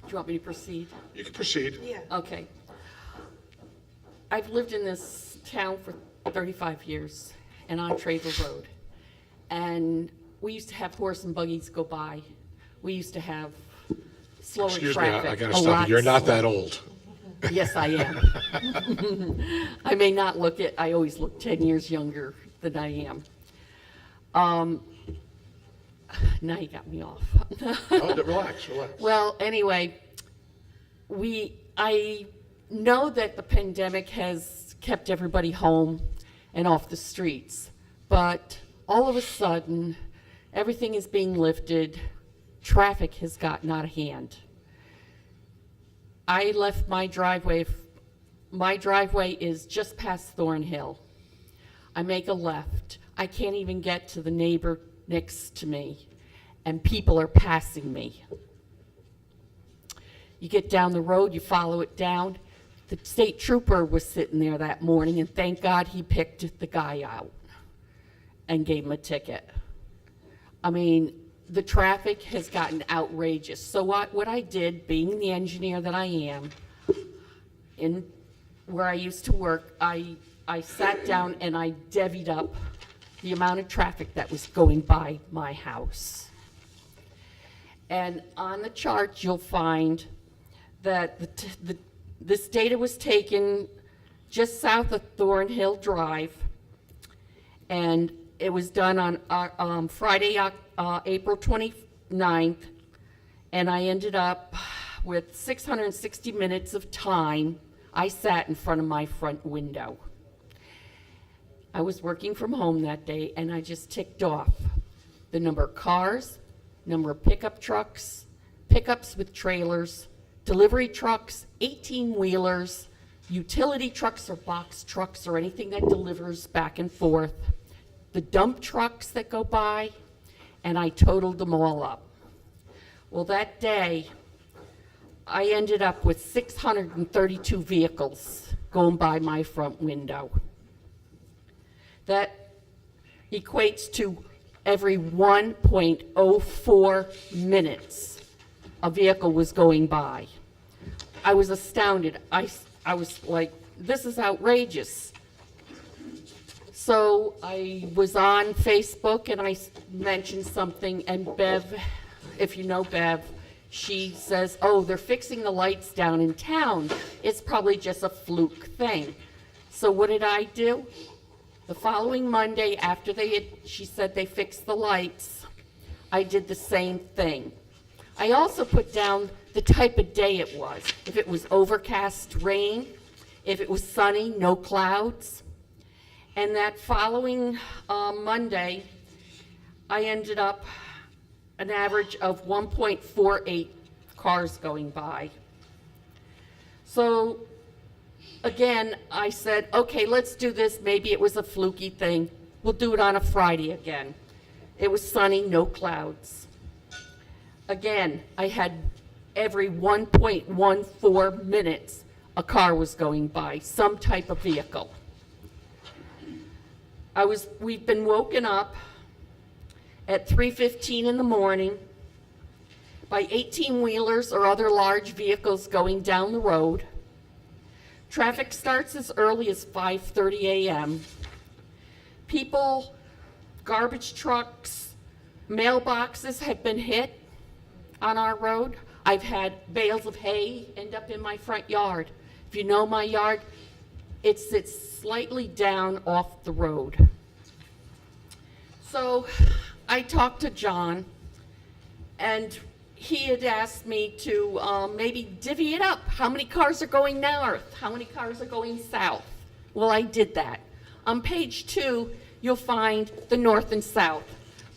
Do you want me to proceed? You can proceed. Yeah. Okay. I've lived in this town for 35 years and on Traver Road. And we used to have horse and buggies go by. We used to have slower Excuse me, traffic. I gotta a stop lot you. You're not slower. that old. Yes, I am. I may not look it, I always look 10 years younger than I am. Now you got me off. Oh, relax, relax. Well, anyway, I know that the pandemic has kept everybody home and off the streets, but all of a sudden, everything is being lifted. Traffic has gotten out of hand. I left my driveway. My driveway is just past Thornhill. I make a left. I can't even get to the neighbor next to me, and people are passing me. You get down the road, you follow it down. The state trooper was sitting there that morning, and thank God he picked the guy out and gave him a ticket. I mean, the traffic has gotten outrageous. So what I did, being the engineer that I am, in where I used to work, I sat down and I divvied up the amount of traffic that was going by my house. And on the chart, you'll find that this data was taken just south of Thornhill Drive, and it was done on Friday, April 29th, and I ended up with 660 minutes of time. I sat in front of my front window. I was working from home that day, and I just ticked off the number of cars, number of pickup trucks, pickups with trailers, delivery trucks, 18-wheelers, utility trucks or box trucks or anything that delivers back and forth, the dump trucks that go by, and I totaled them all up. Well, that day, I ended up with 632 vehicles going by my front window. That equates to every 1.04 minutes a vehicle was going by. I was astounded. I was like, this is outrageous. So I was on Facebook and I mentioned something, and Bev, if you know Bev, she says, oh, they're fixing the lights down in town. It's probably just a fluke thing. So what did I do? The following Monday, after she said they fixed the lights, I did the same thing. I also put down the type of day it was. If it was overcast, rain, if it was sunny, no clouds. And that following Monday, I ended up an average of 1.48 cars going by. So again, I said, okay, let's do this. Maybe it was a fluky thing. We'll do it on a Friday again. It was sunny, no clouds. Again, I had every 1.14 minutes a car was going by, some type of vehicle. We've been woken up at 3:15 in the morning by 18-wheelers or other large vehicles going down the road. Traffic starts as early as 5:30 a.m. People, garbage trucks, mailboxes have been hit on our road. I've had bales of hay end up in my front yard. If you know my yard, it sits slightly down off the road. So I talked to John, and he had asked me to maybe divvy it up. How many cars are going north? How many cars are going south? Well, I did that. On page 2, you'll find the north and south.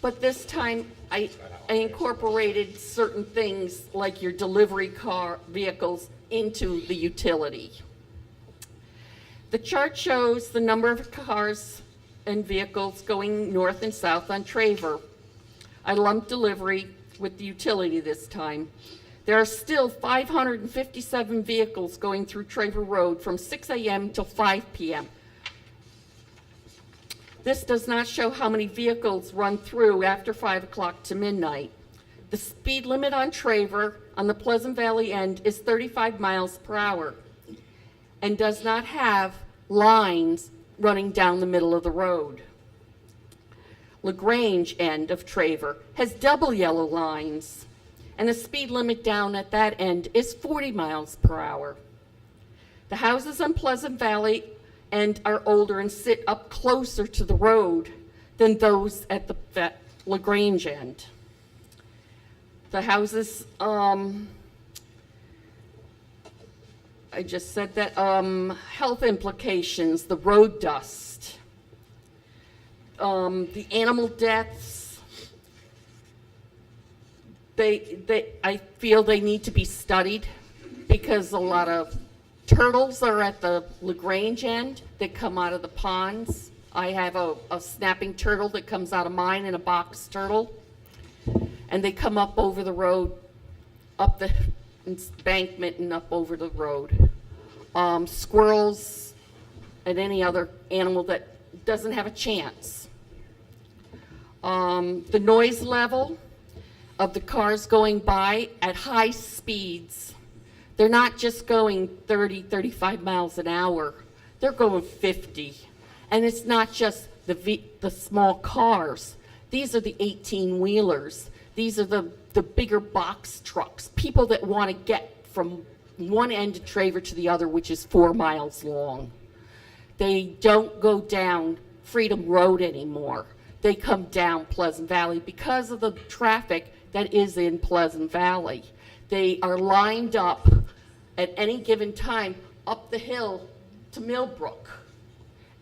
But this time, I incorporated certain things like your delivery car vehicles into the utility. The chart shows the number of cars and vehicles going north and south on Traver. I lumped delivery with the utility this time. There are still 557 vehicles going through Traver Road from 6 a.m. till 5 p.m. This does not show how many vehicles run through after 5 o'clock to midnight. The speed limit on Traver on the Pleasant Valley end is 35 miles per hour and does not have lines running down the middle of the road. LaGrange end of Traver has double yellow lines, and the speed limit down at that end is 40 miles per hour. The houses in Pleasant Valley and are older and sit up closer to the road than those at the LaGrange end. The houses, I just said that, health implications, the road dust, the animal deaths, I feel they need to be studied because a lot of turtles are at the LaGrange end that come out of the ponds. I have a snapping turtle that comes out of mine and a box turtle. And they come up over the road, up the embankment and up over the road. Squirrels and any other animal that doesn't have a chance. The noise level of the cars going by at high speeds. They're not just going 30, 35 miles an hour. They're going 50. And it's not just the small cars. These are the 18-wheelers. These are the bigger box trucks, people that want to get from one end of Traver to the other, which is 4 miles long. They don't go down Freedom Road anymore. They come down Pleasant Valley because of the traffic that is in Pleasant Valley. They are lined up at any given time up the hill to Millbrook.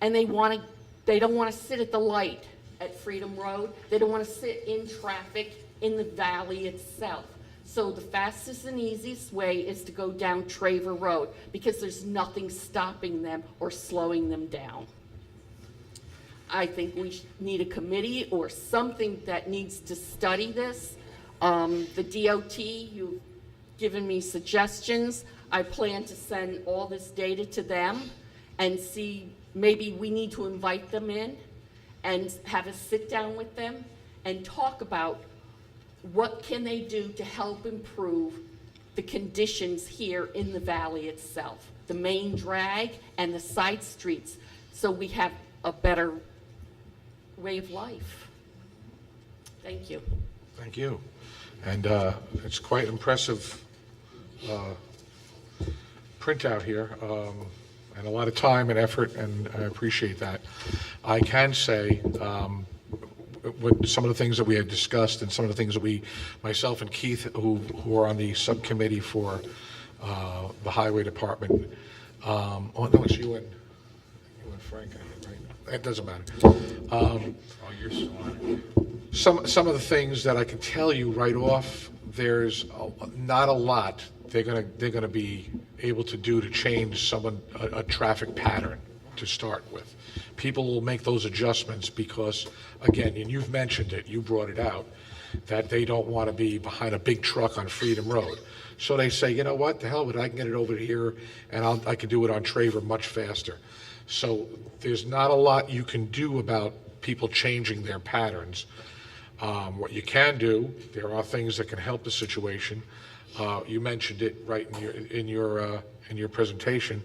And they don't want to sit at the light at Freedom Road. They don't want to sit in traffic in the valley itself. So the fastest and easiest way is to go down Traver Road because there's nothing stopping them or slowing them down. I think we need a committee or something that needs to study this. The DOT, you've given me suggestions. I plan to send all this data to them and see, maybe we need to invite them in and have a sit down with them and talk about what can they do to help improve the conditions here in the valley itself, the main drag and the side streets, so we have a better way of life. Thank you. Thank you. And it's quite impressive printout here, and a lot of time and effort, and I appreciate that. I can say, with some of the things that we had discussed and some of the things that myself and Keith, who are on the subcommittee for the Highway Department, oh no, it's you and Frank, right? That doesn't matter. Oh, you're still on it. Some of the things that I can tell you right off, there's not a lot they're gonna be able to do to change a traffic pattern to start with. People will make those adjustments because, again, and you've mentioned it, you brought it out, that they don't want to be behind a big truck on Freedom Road. So they say, you know what, the hell with it, I can get it over here and I can do it on Traver much faster. So there's not a lot you can do about people changing their patterns. What you can do, there are things that can help the situation. You mentioned it right in your presentation.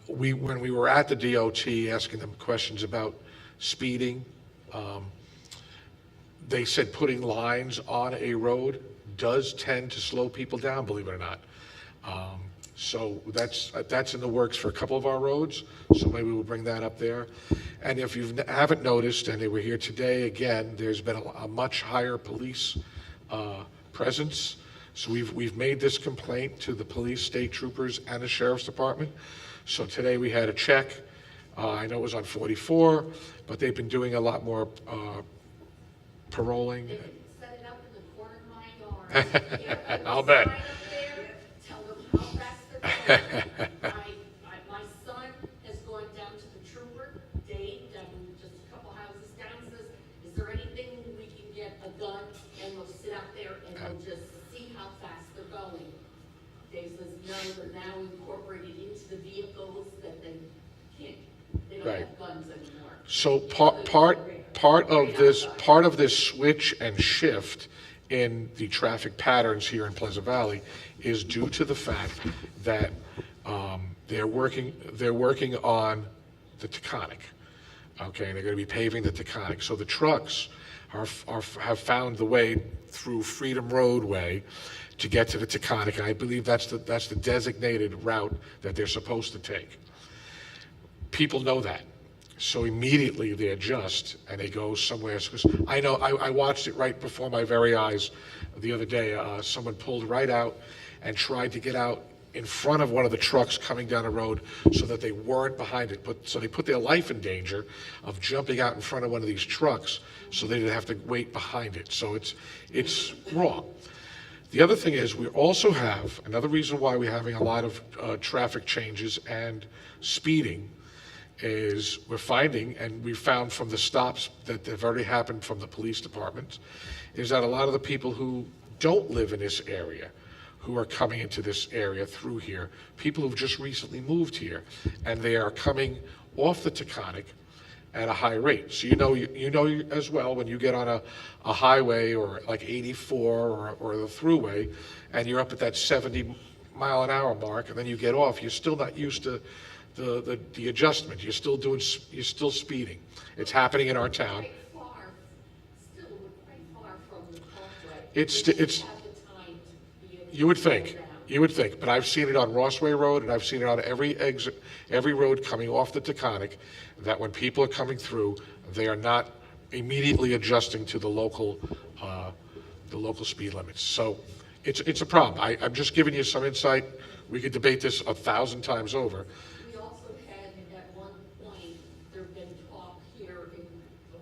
When we were at the DOT asking them questions about speeding, they said putting lines on a road does tend to slow people down, believe it or not. So that's in the works for a couple of our roads, so maybe we'll bring that up there. And if you haven't noticed, and they were here today again, there's been a much higher police presence. So we've made this complaint to the police, state troopers, and the sheriff's department. So today we had a check. I know it was on 44, but they've been doing a lot more paroling. They can set it up in the corner of my yard. I'll bet. Sign up there, tell them how fast they're going. My son has gone down to the trooper, Dave, down just a couple houses down, says, is there anything we can get a gun, and we'll sit out there and we'll just see how fast they're going. Dave says, no, they're now incorporated into the vehicles that they don't Right. have guns anymore. So part of this switch and shift in the traffic patterns here in Pleasant Valley is due to the fact that they're working on the Taconic. Okay, and they're going to be paving the Taconic. So the trucks have found the way through Freedom Roadway to get to the Taconic, and I believe that's the designated route that they're supposed to take. People know that. So immediately they adjust and they go somewhere. Because I know, I watched it right before my very eyes the other day. Someone pulled right out and tried to get out in front of one of the trucks coming down the road so that they weren't behind it. So they put their life in danger of jumping out in front of one of these trucks so they didn't have to wait behind it. So it's wrong. The other thing is we also have, another reason why we're having a lot of traffic changes and speeding is we're finding, and we found from the stops that have already happened from the police department, is that a lot of the people who don't live in this area, who are coming into this area through here, people who've just recently moved here, and they are coming off the Taconic at a high rate. So you know as well, when you get on a highway or like 84 or the throughway, and you're up at that 70-mile-an-hour mark, and then you get off, you're still not used to the adjustment. You're still speeding. It's happening in our town. Quite far from the parkway. It's you would think, but I've seen it on Rossway Road, and I've seen it on every road coming off the Taconic, that when people are coming through, they are not immediately adjusting to the local speed limits. So it's a problem. I'm just giving you some insight. We could debate this 1,000 times over. We also had, at one point, there had been talk here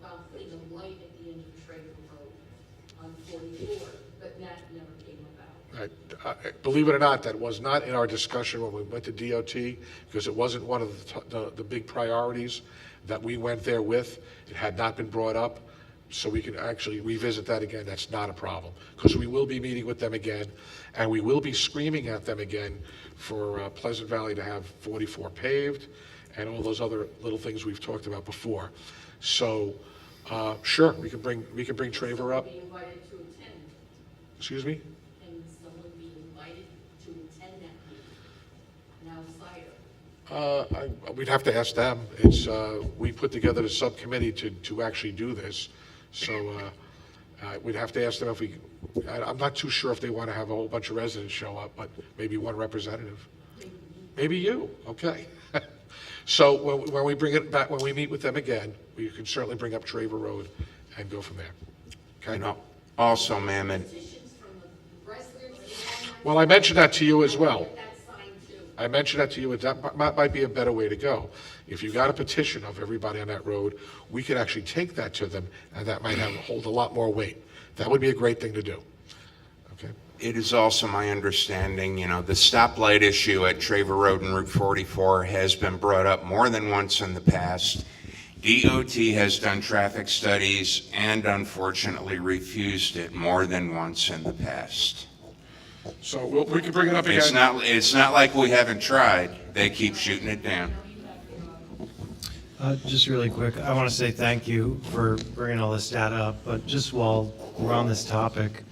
about putting a light at the end of Trader Road on 44, but that never came about. Believe it or not, that was not in our discussion when we went to DOT, because it wasn't one of the big priorities that we went there with. It had not been brought up, so we can actually revisit that again. That's not a problem, because we will be meeting with them again, and we will be screaming at them again for Pleasant Valley to have 44 paved and all those other little things we've talked about before. So, sure, we can bring Traver up. Be invited to attend. Excuse me? Can someone be invited to attend that meeting? An outsider? We'd have to ask them. We put together the subcommittee to actually do this. So we'd have to ask them if I'm not too sure if they want to have a whole bunch of residents show up, but maybe one representative. Maybe you, okay. So when we bring it back, when we meet with them again, we can certainly bring up Traver Road and go from there. Okay? And also, ma'am, and Petitions from the residents. Well, I mentioned that to you as well. Get that signed too. I mentioned that to you, that might be a better way to go. If you got a petition of everybody on that road, we could actually take that to them, and that might hold a lot more weight. That would be a great thing to do. Okay. it is also my understanding, the stoplight issue at Traver Road and Route 44 has been brought up more than once in the past. DOT has done traffic studies and unfortunately refused it more than once in the past. So we can bring it up again. It's not like we haven't tried. They keep shooting it down. Just really quick, I want to say thank you for bringing all this data up, but just while we're on this topic,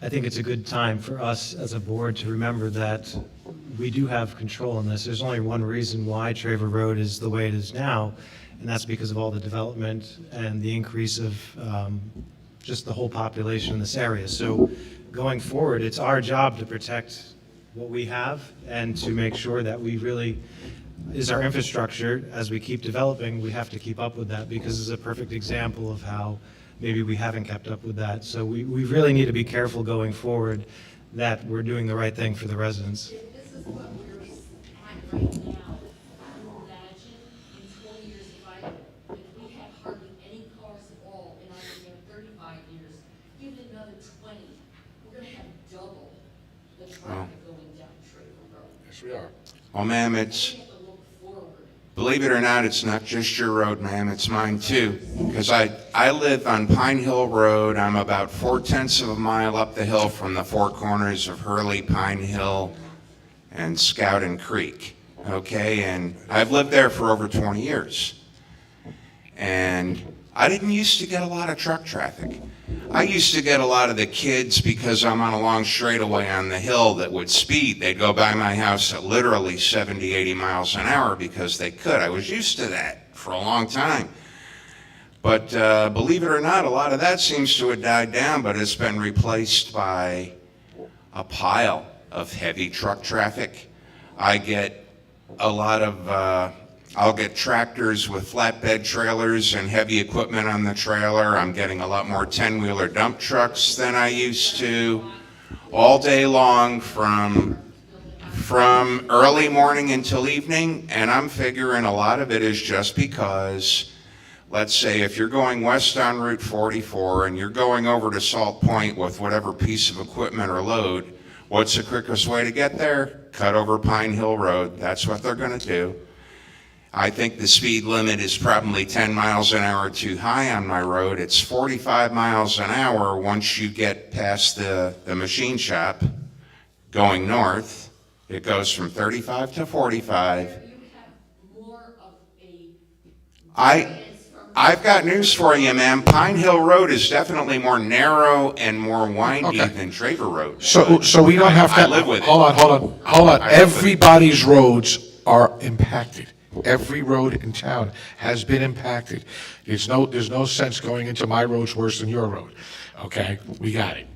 I think it's a good time for us as a board to remember that we do have control in this. There's only one reason why Traver Road is the way it is now, and that's because of all the development and the increase of just the whole population in this area. So going forward, it's our job to protect what we have and to make sure that we really is our infrastructure. As we keep developing, we have to keep up with that, because it's a perfect example of how maybe we haven't kept up with that. So we really need to be careful going forward that we're doing the right thing for the residents. If this is what we're at right now, imagine in 20 years if we had hardly any cars at all, and I've been there 35 years, give it another 20, we're gonna have double the traffic going down Traver Road. Yes, we are. Well, ma'am, We have to look forward. believe it or not, it's not just your road, ma'am, it's mine too. Because I live on Pine Hill Road. I'm about 4/10 of a mile up the hill from the four corners of Hurley, Pine Hill, and Scoutin Creek. Okay, and I've lived there for over 20 years. And I didn't used to get a lot of truck traffic. I used to get a lot of the kids, because I'm on a long straightaway on the hill, that would speed. They'd go by my house at literally 70, 80 miles an hour because they could. I was used to that for a long time. But believe it or not, a lot of that seems to have died down, but it's been replaced by a pile of heavy truck traffic. I get a lot of, I'll get tractors with flatbed trailers and heavy equipment on the trailer. I'm getting a lot more 10-wheeler dump trucks than I used to, all day long from early morning until evening, and I'm figuring a lot of it is just because, let's say if you're going west on Route 44 and you're going over to Salt Point with whatever piece of equipment or load, what's the quickest way to get there? Cut over Pine Hill Road. That's what they're going to do. I think the speed limit is probably 10 miles an hour too high on my road. It's 45 miles an hour once you get past the machine shop going north. It goes from 35 to 45. I've got news for you, ma'am. Pine Hill Road is definitely more narrow and more windy Okay. than Traver Road. So we don't have to. I live with it. Hold on. I live with it. Everybody's roads are impacted. Every road in town has been impacted. There's no sense going into my road's worse than your road. Okay, we got it.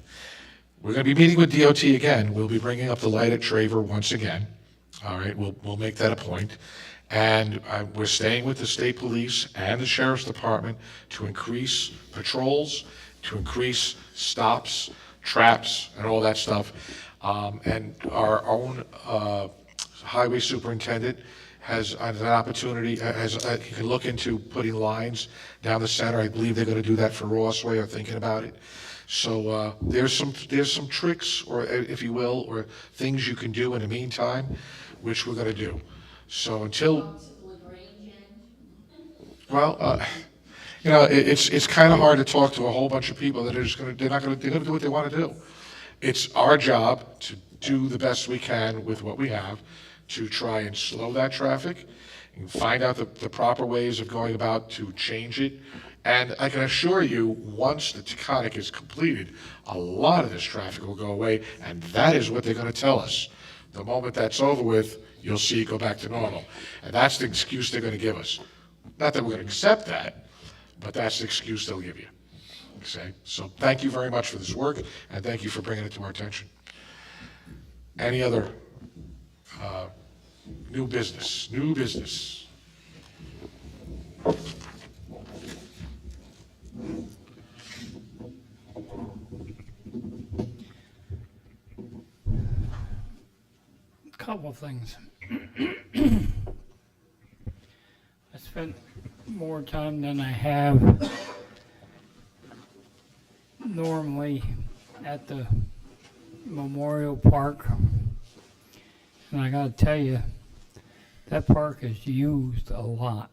We're going to be meeting with DOT again. We'll be bringing up the light at Traver once again. All right, we'll make that a point. And we're staying with the state police and the sheriff's department to increase patrols, to increase stops, traps, and all that stuff. And our own highway superintendent has an opportunity, he can look into putting lines down the center. I believe they're going to do that for Rossway, or thinking about it. So there's some tricks, or if you will, or things you can do in the meantime, which we're going to do. So until, well, it's kind of hard to talk to a whole bunch of people that are just they're going to do what they want to do. It's our job to do the best we can with what we have to try and slow that traffic and find out the proper ways of going about to change it. And I can assure you, once the Taconic is completed, a lot of this traffic will go away, and that is what they're going to tell us. The moment that's over with, you'll see it go back to normal. And that's the excuse they're going to give us. Not that we're going to accept that, but that's the excuse they'll give you. Okay? So thank you very much for this work, and thank you for bringing it to our attention. Any other new business? New business. Couple things. I spent more time than I have normally at the Memorial Park. And I gotta tell you, that park is used a lot.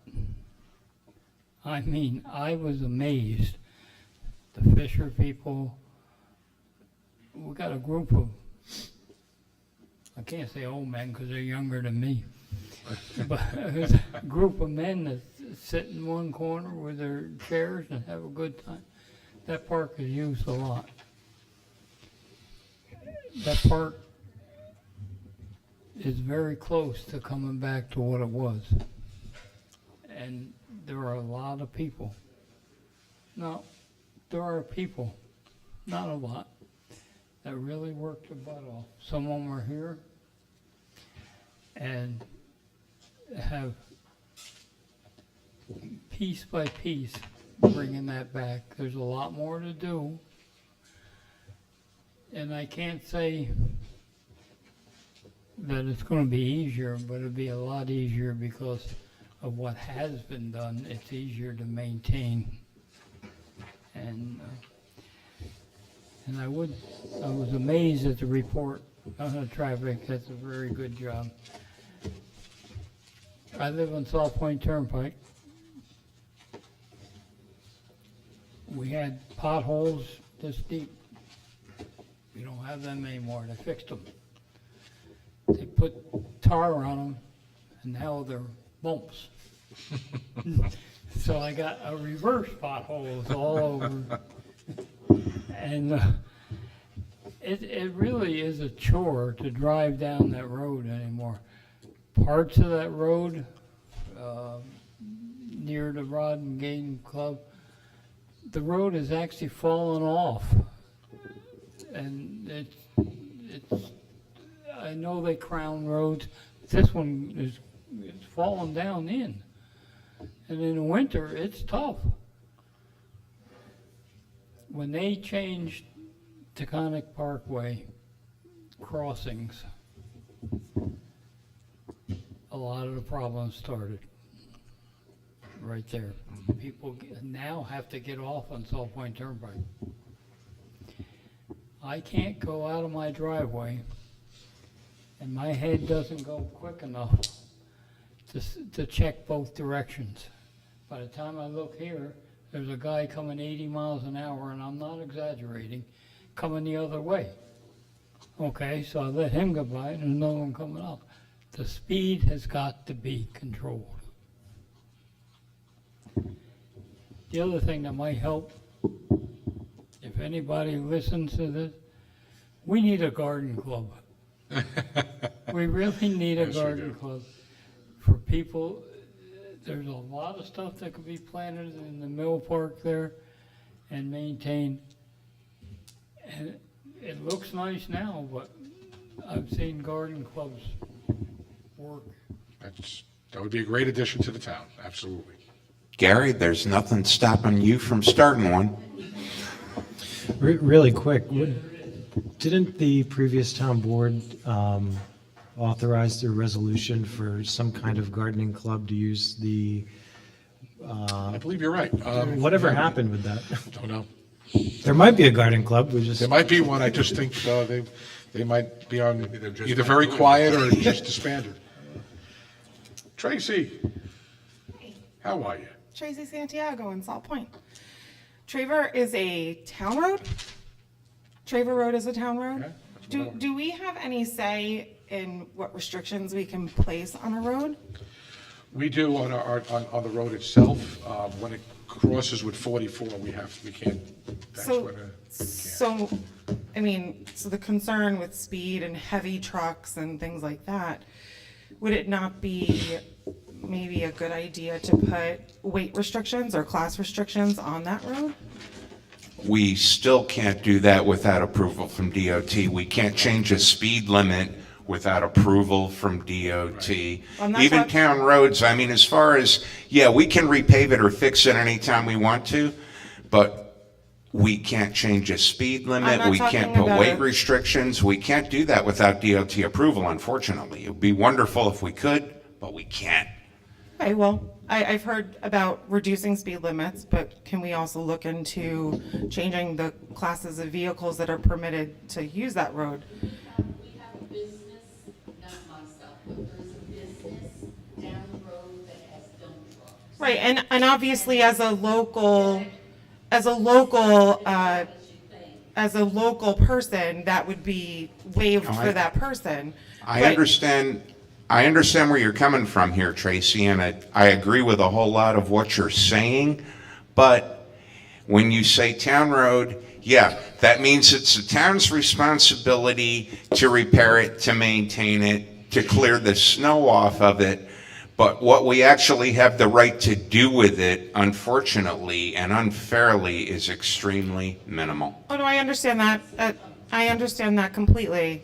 I mean, I was amazed. The Fisher people, we got a group of, I can't say old men because they're younger than me, but there's a group of men that sit in one corner with their chairs and have a good time. That park is used a lot. That park is very close to coming back to what it was. And there are a lot of people. Now, there are people, not a lot, that really work their butt off. Some of them are here and have piece by piece bringing that back. There's a lot more to do. And I can't say that it's going to be easier, but it'll be a lot easier because of what has been done. It's easier to maintain. And I was amazed at the report on the traffic. That's a very good job. I live on South Point Turnpike. We had potholes this deep. We don't have them anymore. They fixed them. They put tar on them, and now they're bumps. So I got a reverse potholes all over. And it really is a chore to drive down that road anymore. Parts of that road near the Rod and Game Club the road is actually falling off. And it's, I know they crown roads, this one is, it's falling down in. And in the winter, it's tough. When they changed Taconic Parkway crossings, a lot of the problems started right there. People now have to get off on Salt Point Turnpike. I can't go out of my driveway and my head doesn't go quick enough to check both directions. By the time I look here, there's a guy coming 80 miles an hour, and I'm not exaggerating, coming the other way. Okay, so I let him go by, and there's another one coming up. The speed has got to be controlled. The other thing that might help, if anybody listens to this, we need a garden club. We really need a garden club for people. There's a lot of stuff that could be planted in the mill park there and maintained. And it looks nice now, but I've seen garden clubs work. That would be a great addition to the town, absolutely. Gary, there's nothing stopping you from starting one. Really quick, didn't the previous town board authorize their resolution for some kind of gardening club to use the, I believe you're right. whatever happened with that? Don't know. There might be a garden club, we just, There might be one, I just think they might be on either very quiet or just disbanded. Tracy, how are you? Tracy Santiago in Salt Point. Traver is a town road? Traver Road is a town road? Okay. Do we have any say in what restrictions we can place on a road? We do on the road itself. When it crosses with 44, we can't, that's So, when we can't. so, I mean, so the concern with speed and heavy trucks and things like that, would it not be maybe a good idea to put weight restrictions or class restrictions on that road? We still can't do that without approval from DOT. We can't change a speed limit without approval from DOT. And that's Even what- town roads, I mean, as far as, yeah, we can repave it or fix it anytime we want to, but we can't change a speed limit. not We can't talking put about weight it. restrictions. We can't do that without DOT approval, unfortunately. It would be wonderful if we could, but we can't. Okay, well, I've heard about reducing speed limits, but can we also look into changing the classes of vehicles that are permitted to use that road? We have a business, not myself, but there's a business down the road that has dump trucks. Right, and obviously as a local, as a local person, that would be waived No, for that person. I But- understand where you're coming from here, Tracy, and I agree with a whole lot of what you're saying, but when you say town road, yeah, that means it's the town's responsibility to repair it, to maintain it, to clear the snow off of it, but what we actually have the right to do with it, unfortunately and unfairly, is extremely minimal. Oh, no, I understand that. I understand that completely.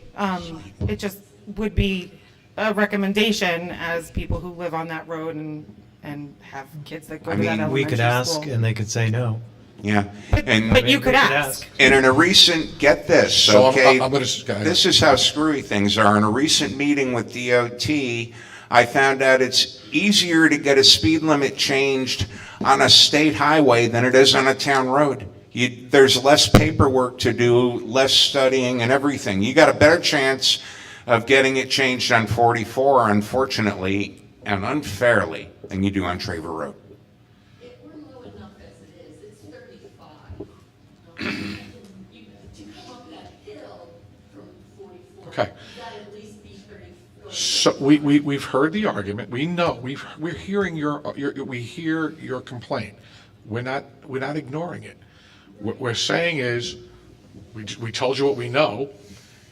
It just would be a recommendation as people who live on that road and have kids that go I to that mean, elementary we could ask school. and they could say no. Yeah, But and you could we could ask. And in a recent, get this, So okay? I'm gonna, go ahead. This is how screwy things are. In a recent meeting with DOT, I found out it's easier to get a speed limit changed on a state highway than it is on a town road. There's less paperwork to do, less studying and everything. You got a better chance of getting it changed on 44, unfortunately, and unfairly, than you do on Traver Road. We're low enough as it is, it's 35. You, to come up that hill from 44. Okay. You gotta at least be 30. So we've heard the argument. We know we're hearing we hear your complaint. We're not ignoring it. What we're saying is we told you what we know,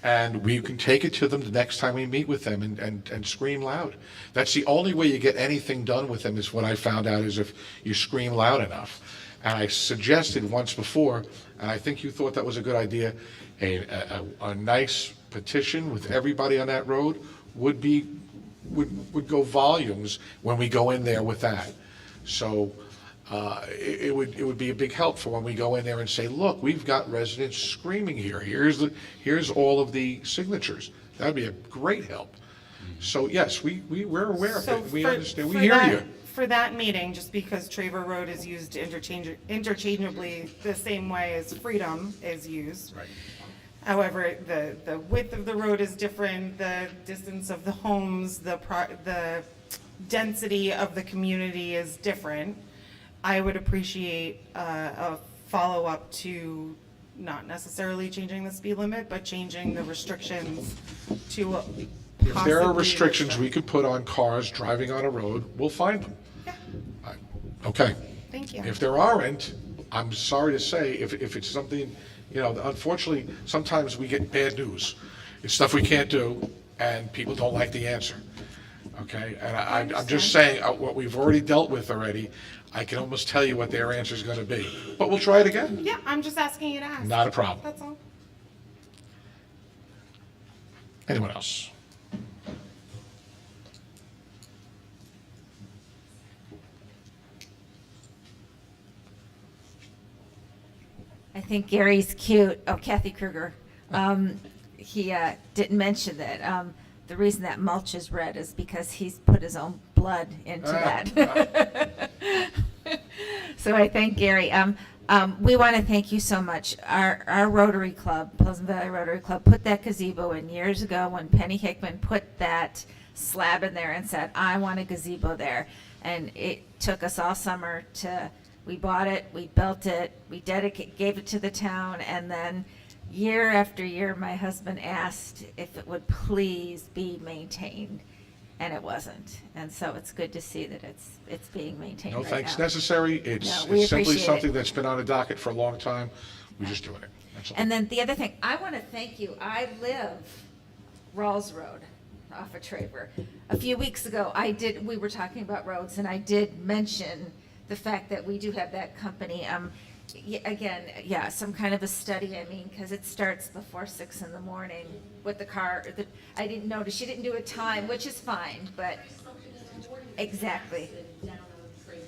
and we can take it to them the next time we meet with them and scream loud. That's the only way you get anything done with them, is what I found out, is if you scream loud enough. And I suggested once before, and I think you thought that was a good idea, a nice petition with everybody on that road would go volumes when we go in there with that. So it would be a big help for when we go in there and say, look, we've got residents screaming here. Here's all of the signatures. That'd be a great help. So yes, we're aware of So it. We for- understand. We for hear that- you. For that meeting, just because Traver Road is used interchangeably the same way as Freedom is used. Right. However, the width of the road is different, the distance of the homes, the density of the community is different. I would appreciate a follow-up to not necessarily changing the speed limit, but changing the restrictions to If there are possibly restrictions we could put on cars driving on a road, we'll find them. Okay. Thank you. If there aren't, I'm sorry to say, if it's something, unfortunately, sometimes we get bad news. It's stuff we can't do, and people don't like the answer, okay? And I'm just saying, what we've already dealt with already, I can almost tell you what their answer's gonna be. But we'll try it again. Yeah, I'm just asking you to ask. Not a problem. That's all. Anyone else? I think Gary's cute. Oh, Kathy Kruger. He didn't mention that. The reason that mulch is red is because he's put his own blood into that. So I thank Gary. We want to thank you so much. Our Rotary Club, Pleasant Valley Rotary Club, put that gazebo in years ago when Penny Hickman put that slab in there and said, I want a gazebo there. And it took us all summer we bought it, we built it, we gave it to the town, and then year after year, my husband asked if it would please be maintained, and it wasn't. And so it's good to see that it's being maintained No right thanks now. necessary. It's No, we simply appreciate something it. that's been on the docket for a long time. We're just doing it. That's all. And then the other thing, I want to thank you. I live Rawls Road off of Traver. A few weeks ago, we were talking about roads, and I did mention the fact that we do have that company. Again, some kind of a study, because it starts before 6 in the morning with the car. I didn't notice, she didn't do a time, which is fine, but, exactly.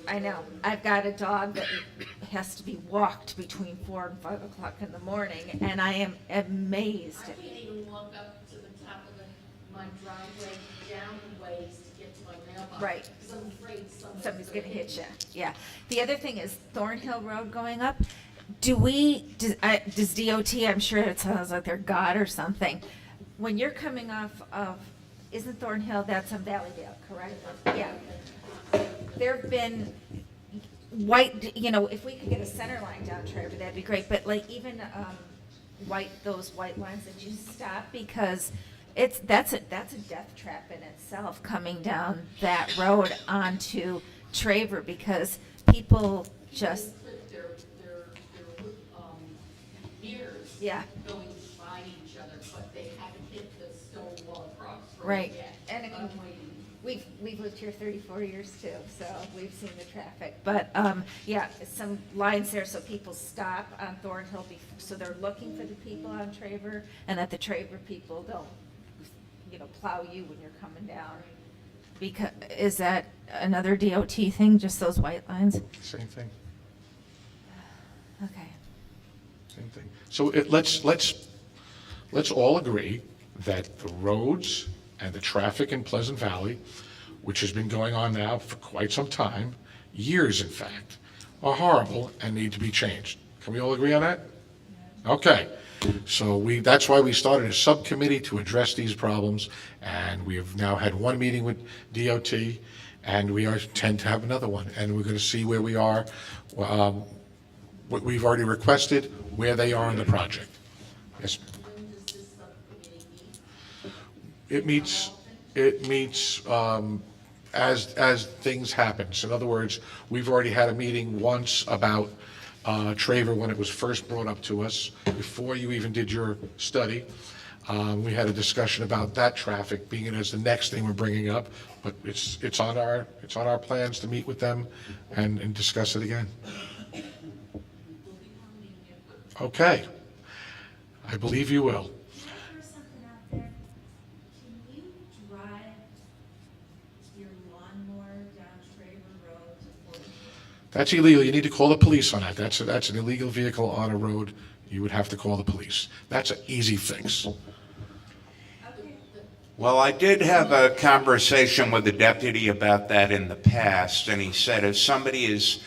I know. I've got a dog that has to be walked between 4 and 5 o'clock in the morning, and I am amazed. I can't even walk up to the top of my driveway, down the ways to get to my mailbox. Right. Because I'm afraid Somebody's gonna hit you, yeah. The other thing is Thornhill Road going up. Does DOT, I'm sure it sounds like they're God or something. When you're coming off of, isn't Thornhill, that's on Valleydale, correct? Yeah. There've been if we could get a center line down Trevor, that'd be great, but like even, those white lines that you stop, because that's a death trap in itself, coming down that road onto Traver, because people just, clip their mirrors. Yeah. Going by each other, but they haven't hit the stone wall across the road Right. yet. And it- I'm waiting. we've lived here 34 years too, so we've seen the traffic. But, some lines there so people stop on Thornhill, so they're looking for the people on Traver, and that the Traver people don't, plow you when you're coming down. Because, is that another DOT thing, just those white lines? Same thing. Okay. Same thing. So let's all agree that the roads and the traffic in Pleasant Valley, which has been going on now for quite some time, years in fact, are horrible and need to be changed. Can we all agree on that? Okay. So that's why we started a subcommittee to address these problems, and we have now had one meeting with DOT, and we intend to have another one, and we're going to see where we are, what we've already requested, where they are in the project. Yes, ma'am. When does this subcommittee meet? It meets as things happen. So in other words, we've already had a meeting once about Traver when it was first brought up to us, before you even did your study. We had a discussion about that traffic being as the next thing we're bringing up, but it's on our plans to meet with them and discuss it again. Okay. I believe you will. Can I throw something out there? Can you drive your lawnmower down Traver Road to 14? That's illegal. You need to call the police on that. That's an illegal vehicle on a road. You would have to call the police. That's an easy fix. Well, I did have a conversation with the deputy about that in the past, and he said if somebody is,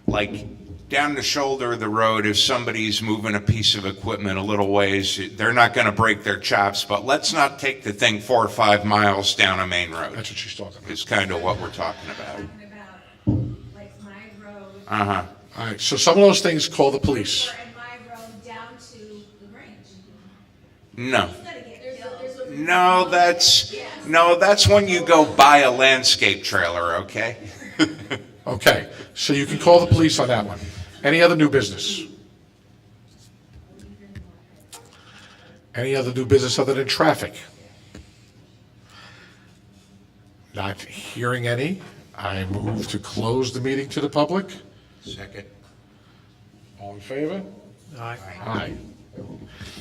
like, down the shoulder of the road, if somebody's moving a piece of equipment a little ways, they're not going to break their chops, but let's not take the thing 4 or 5 miles down a main road. That's what she's talking about. Is kind of what we're talking about. Talking about, like, my road. Uh-huh. All right, so some of those things, call the police. And my road down to the range. No. It's gonna get killed. No, that's when you go buy a landscape trailer, okay? Okay, so you can call the police on that one. Any other new business? Any other new business other than traffic? Not hearing any. I move to close the meeting to the public. Second. All in favor? Aye. Aye.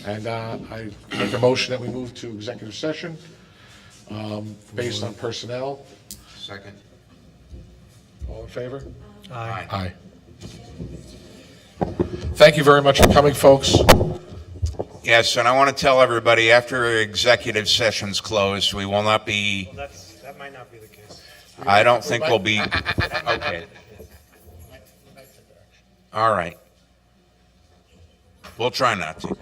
And I make a motion that we move to executive session based on personnel. Second. All in favor? Aye. Aye. Thank you very much for coming, folks. Yes, and I want to tell everybody, after executive session's closed, we will not be, That might not be the case. I don't think we'll be, okay. All right. We'll try not to.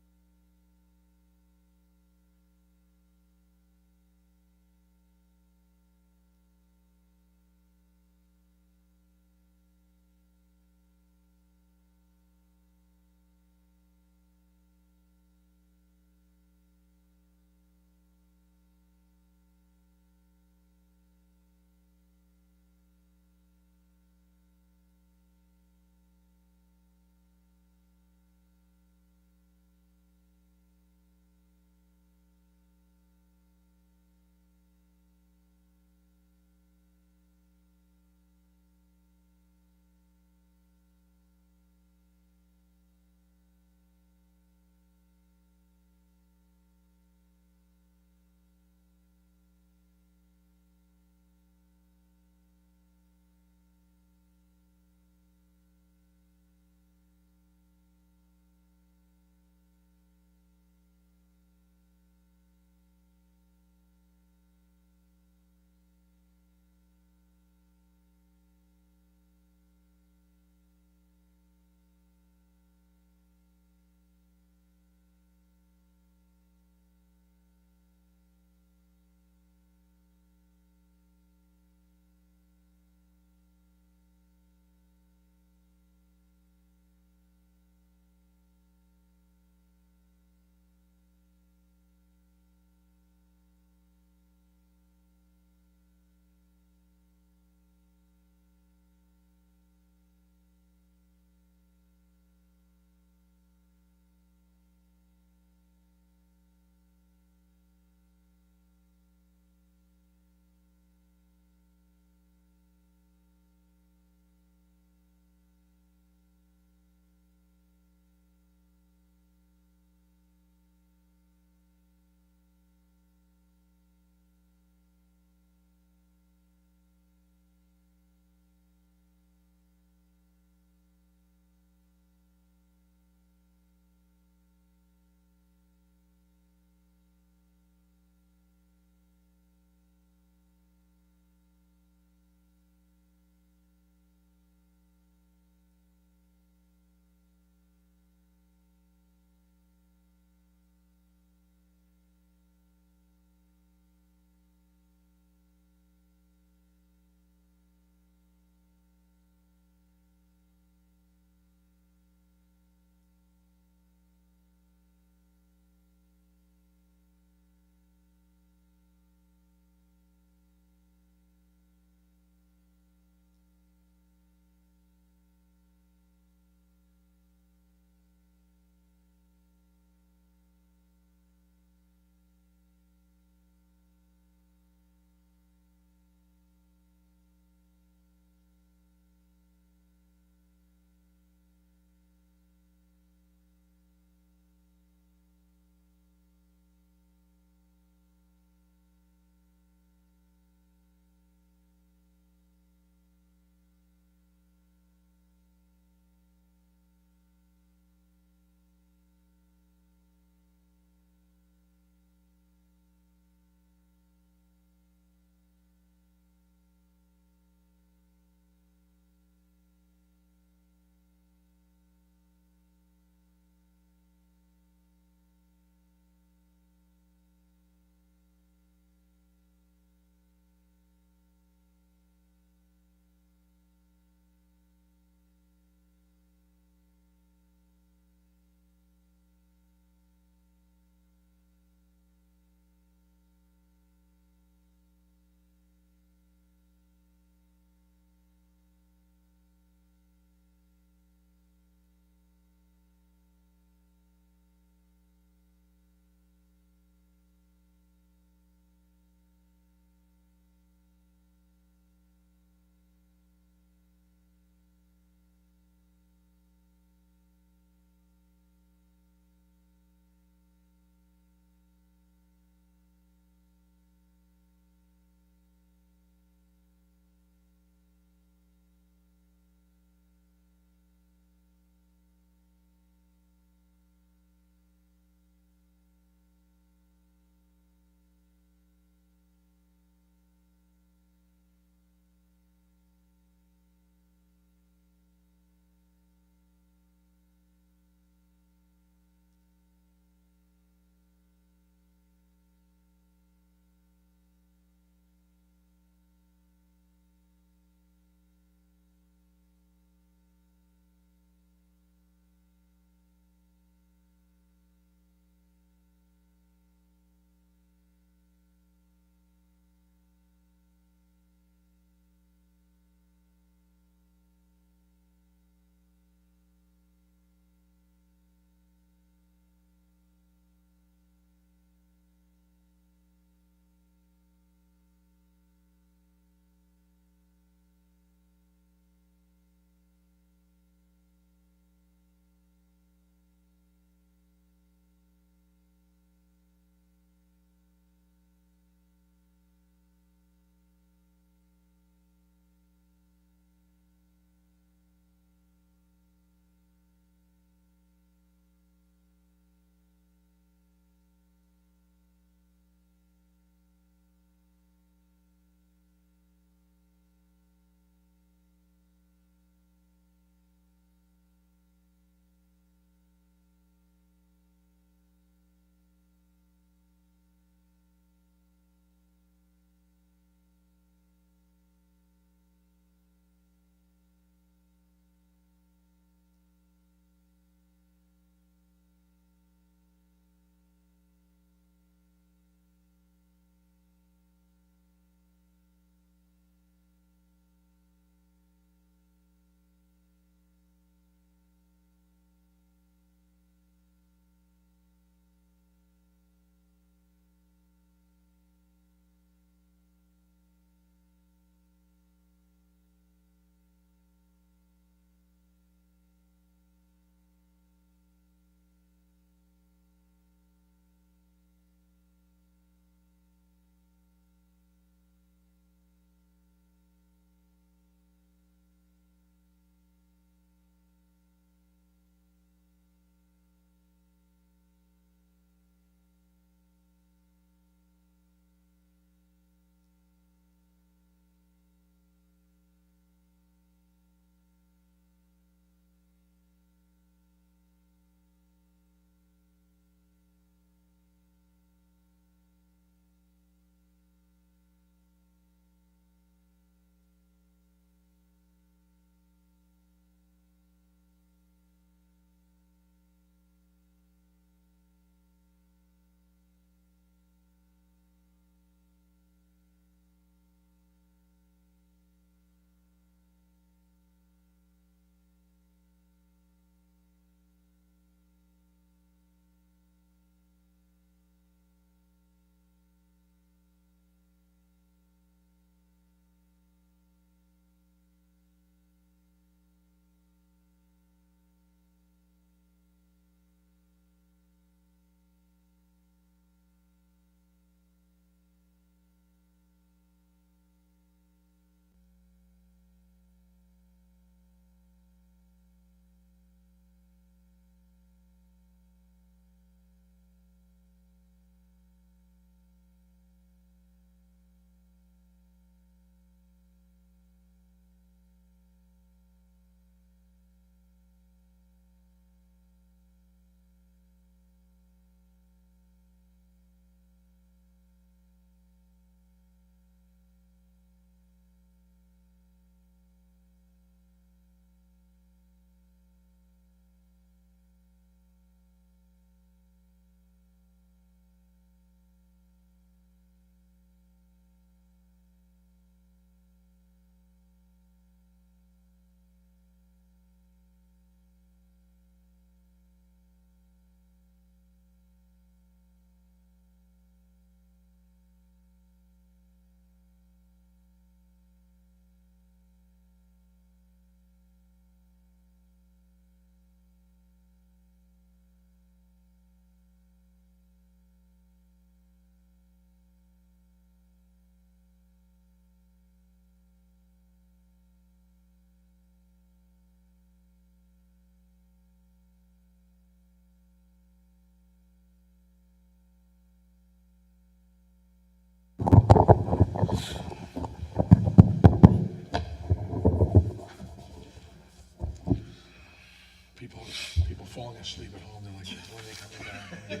asleep at home, they're like, when are they coming back?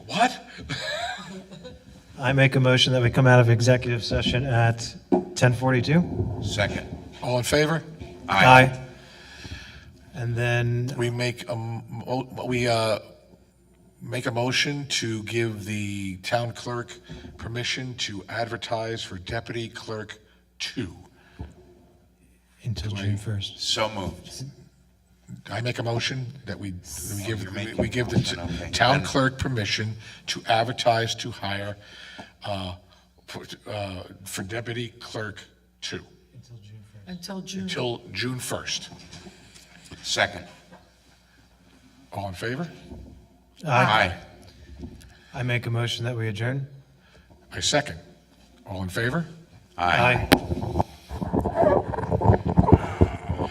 What? I make a motion that we come out of executive session at 10:42. Second. All in favor? Aye. And then, We make make a motion to give the town clerk permission to advertise for deputy clerk 2. until June 1st. So moved. I make a motion that we you're making we give a motion, the okay. town Then- clerk permission to advertise to hire for deputy clerk 2 Until June. until June 1st. Second. All in favor? Aye. I make a motion that we adjourn. I second. All in favor? Aye. Aye.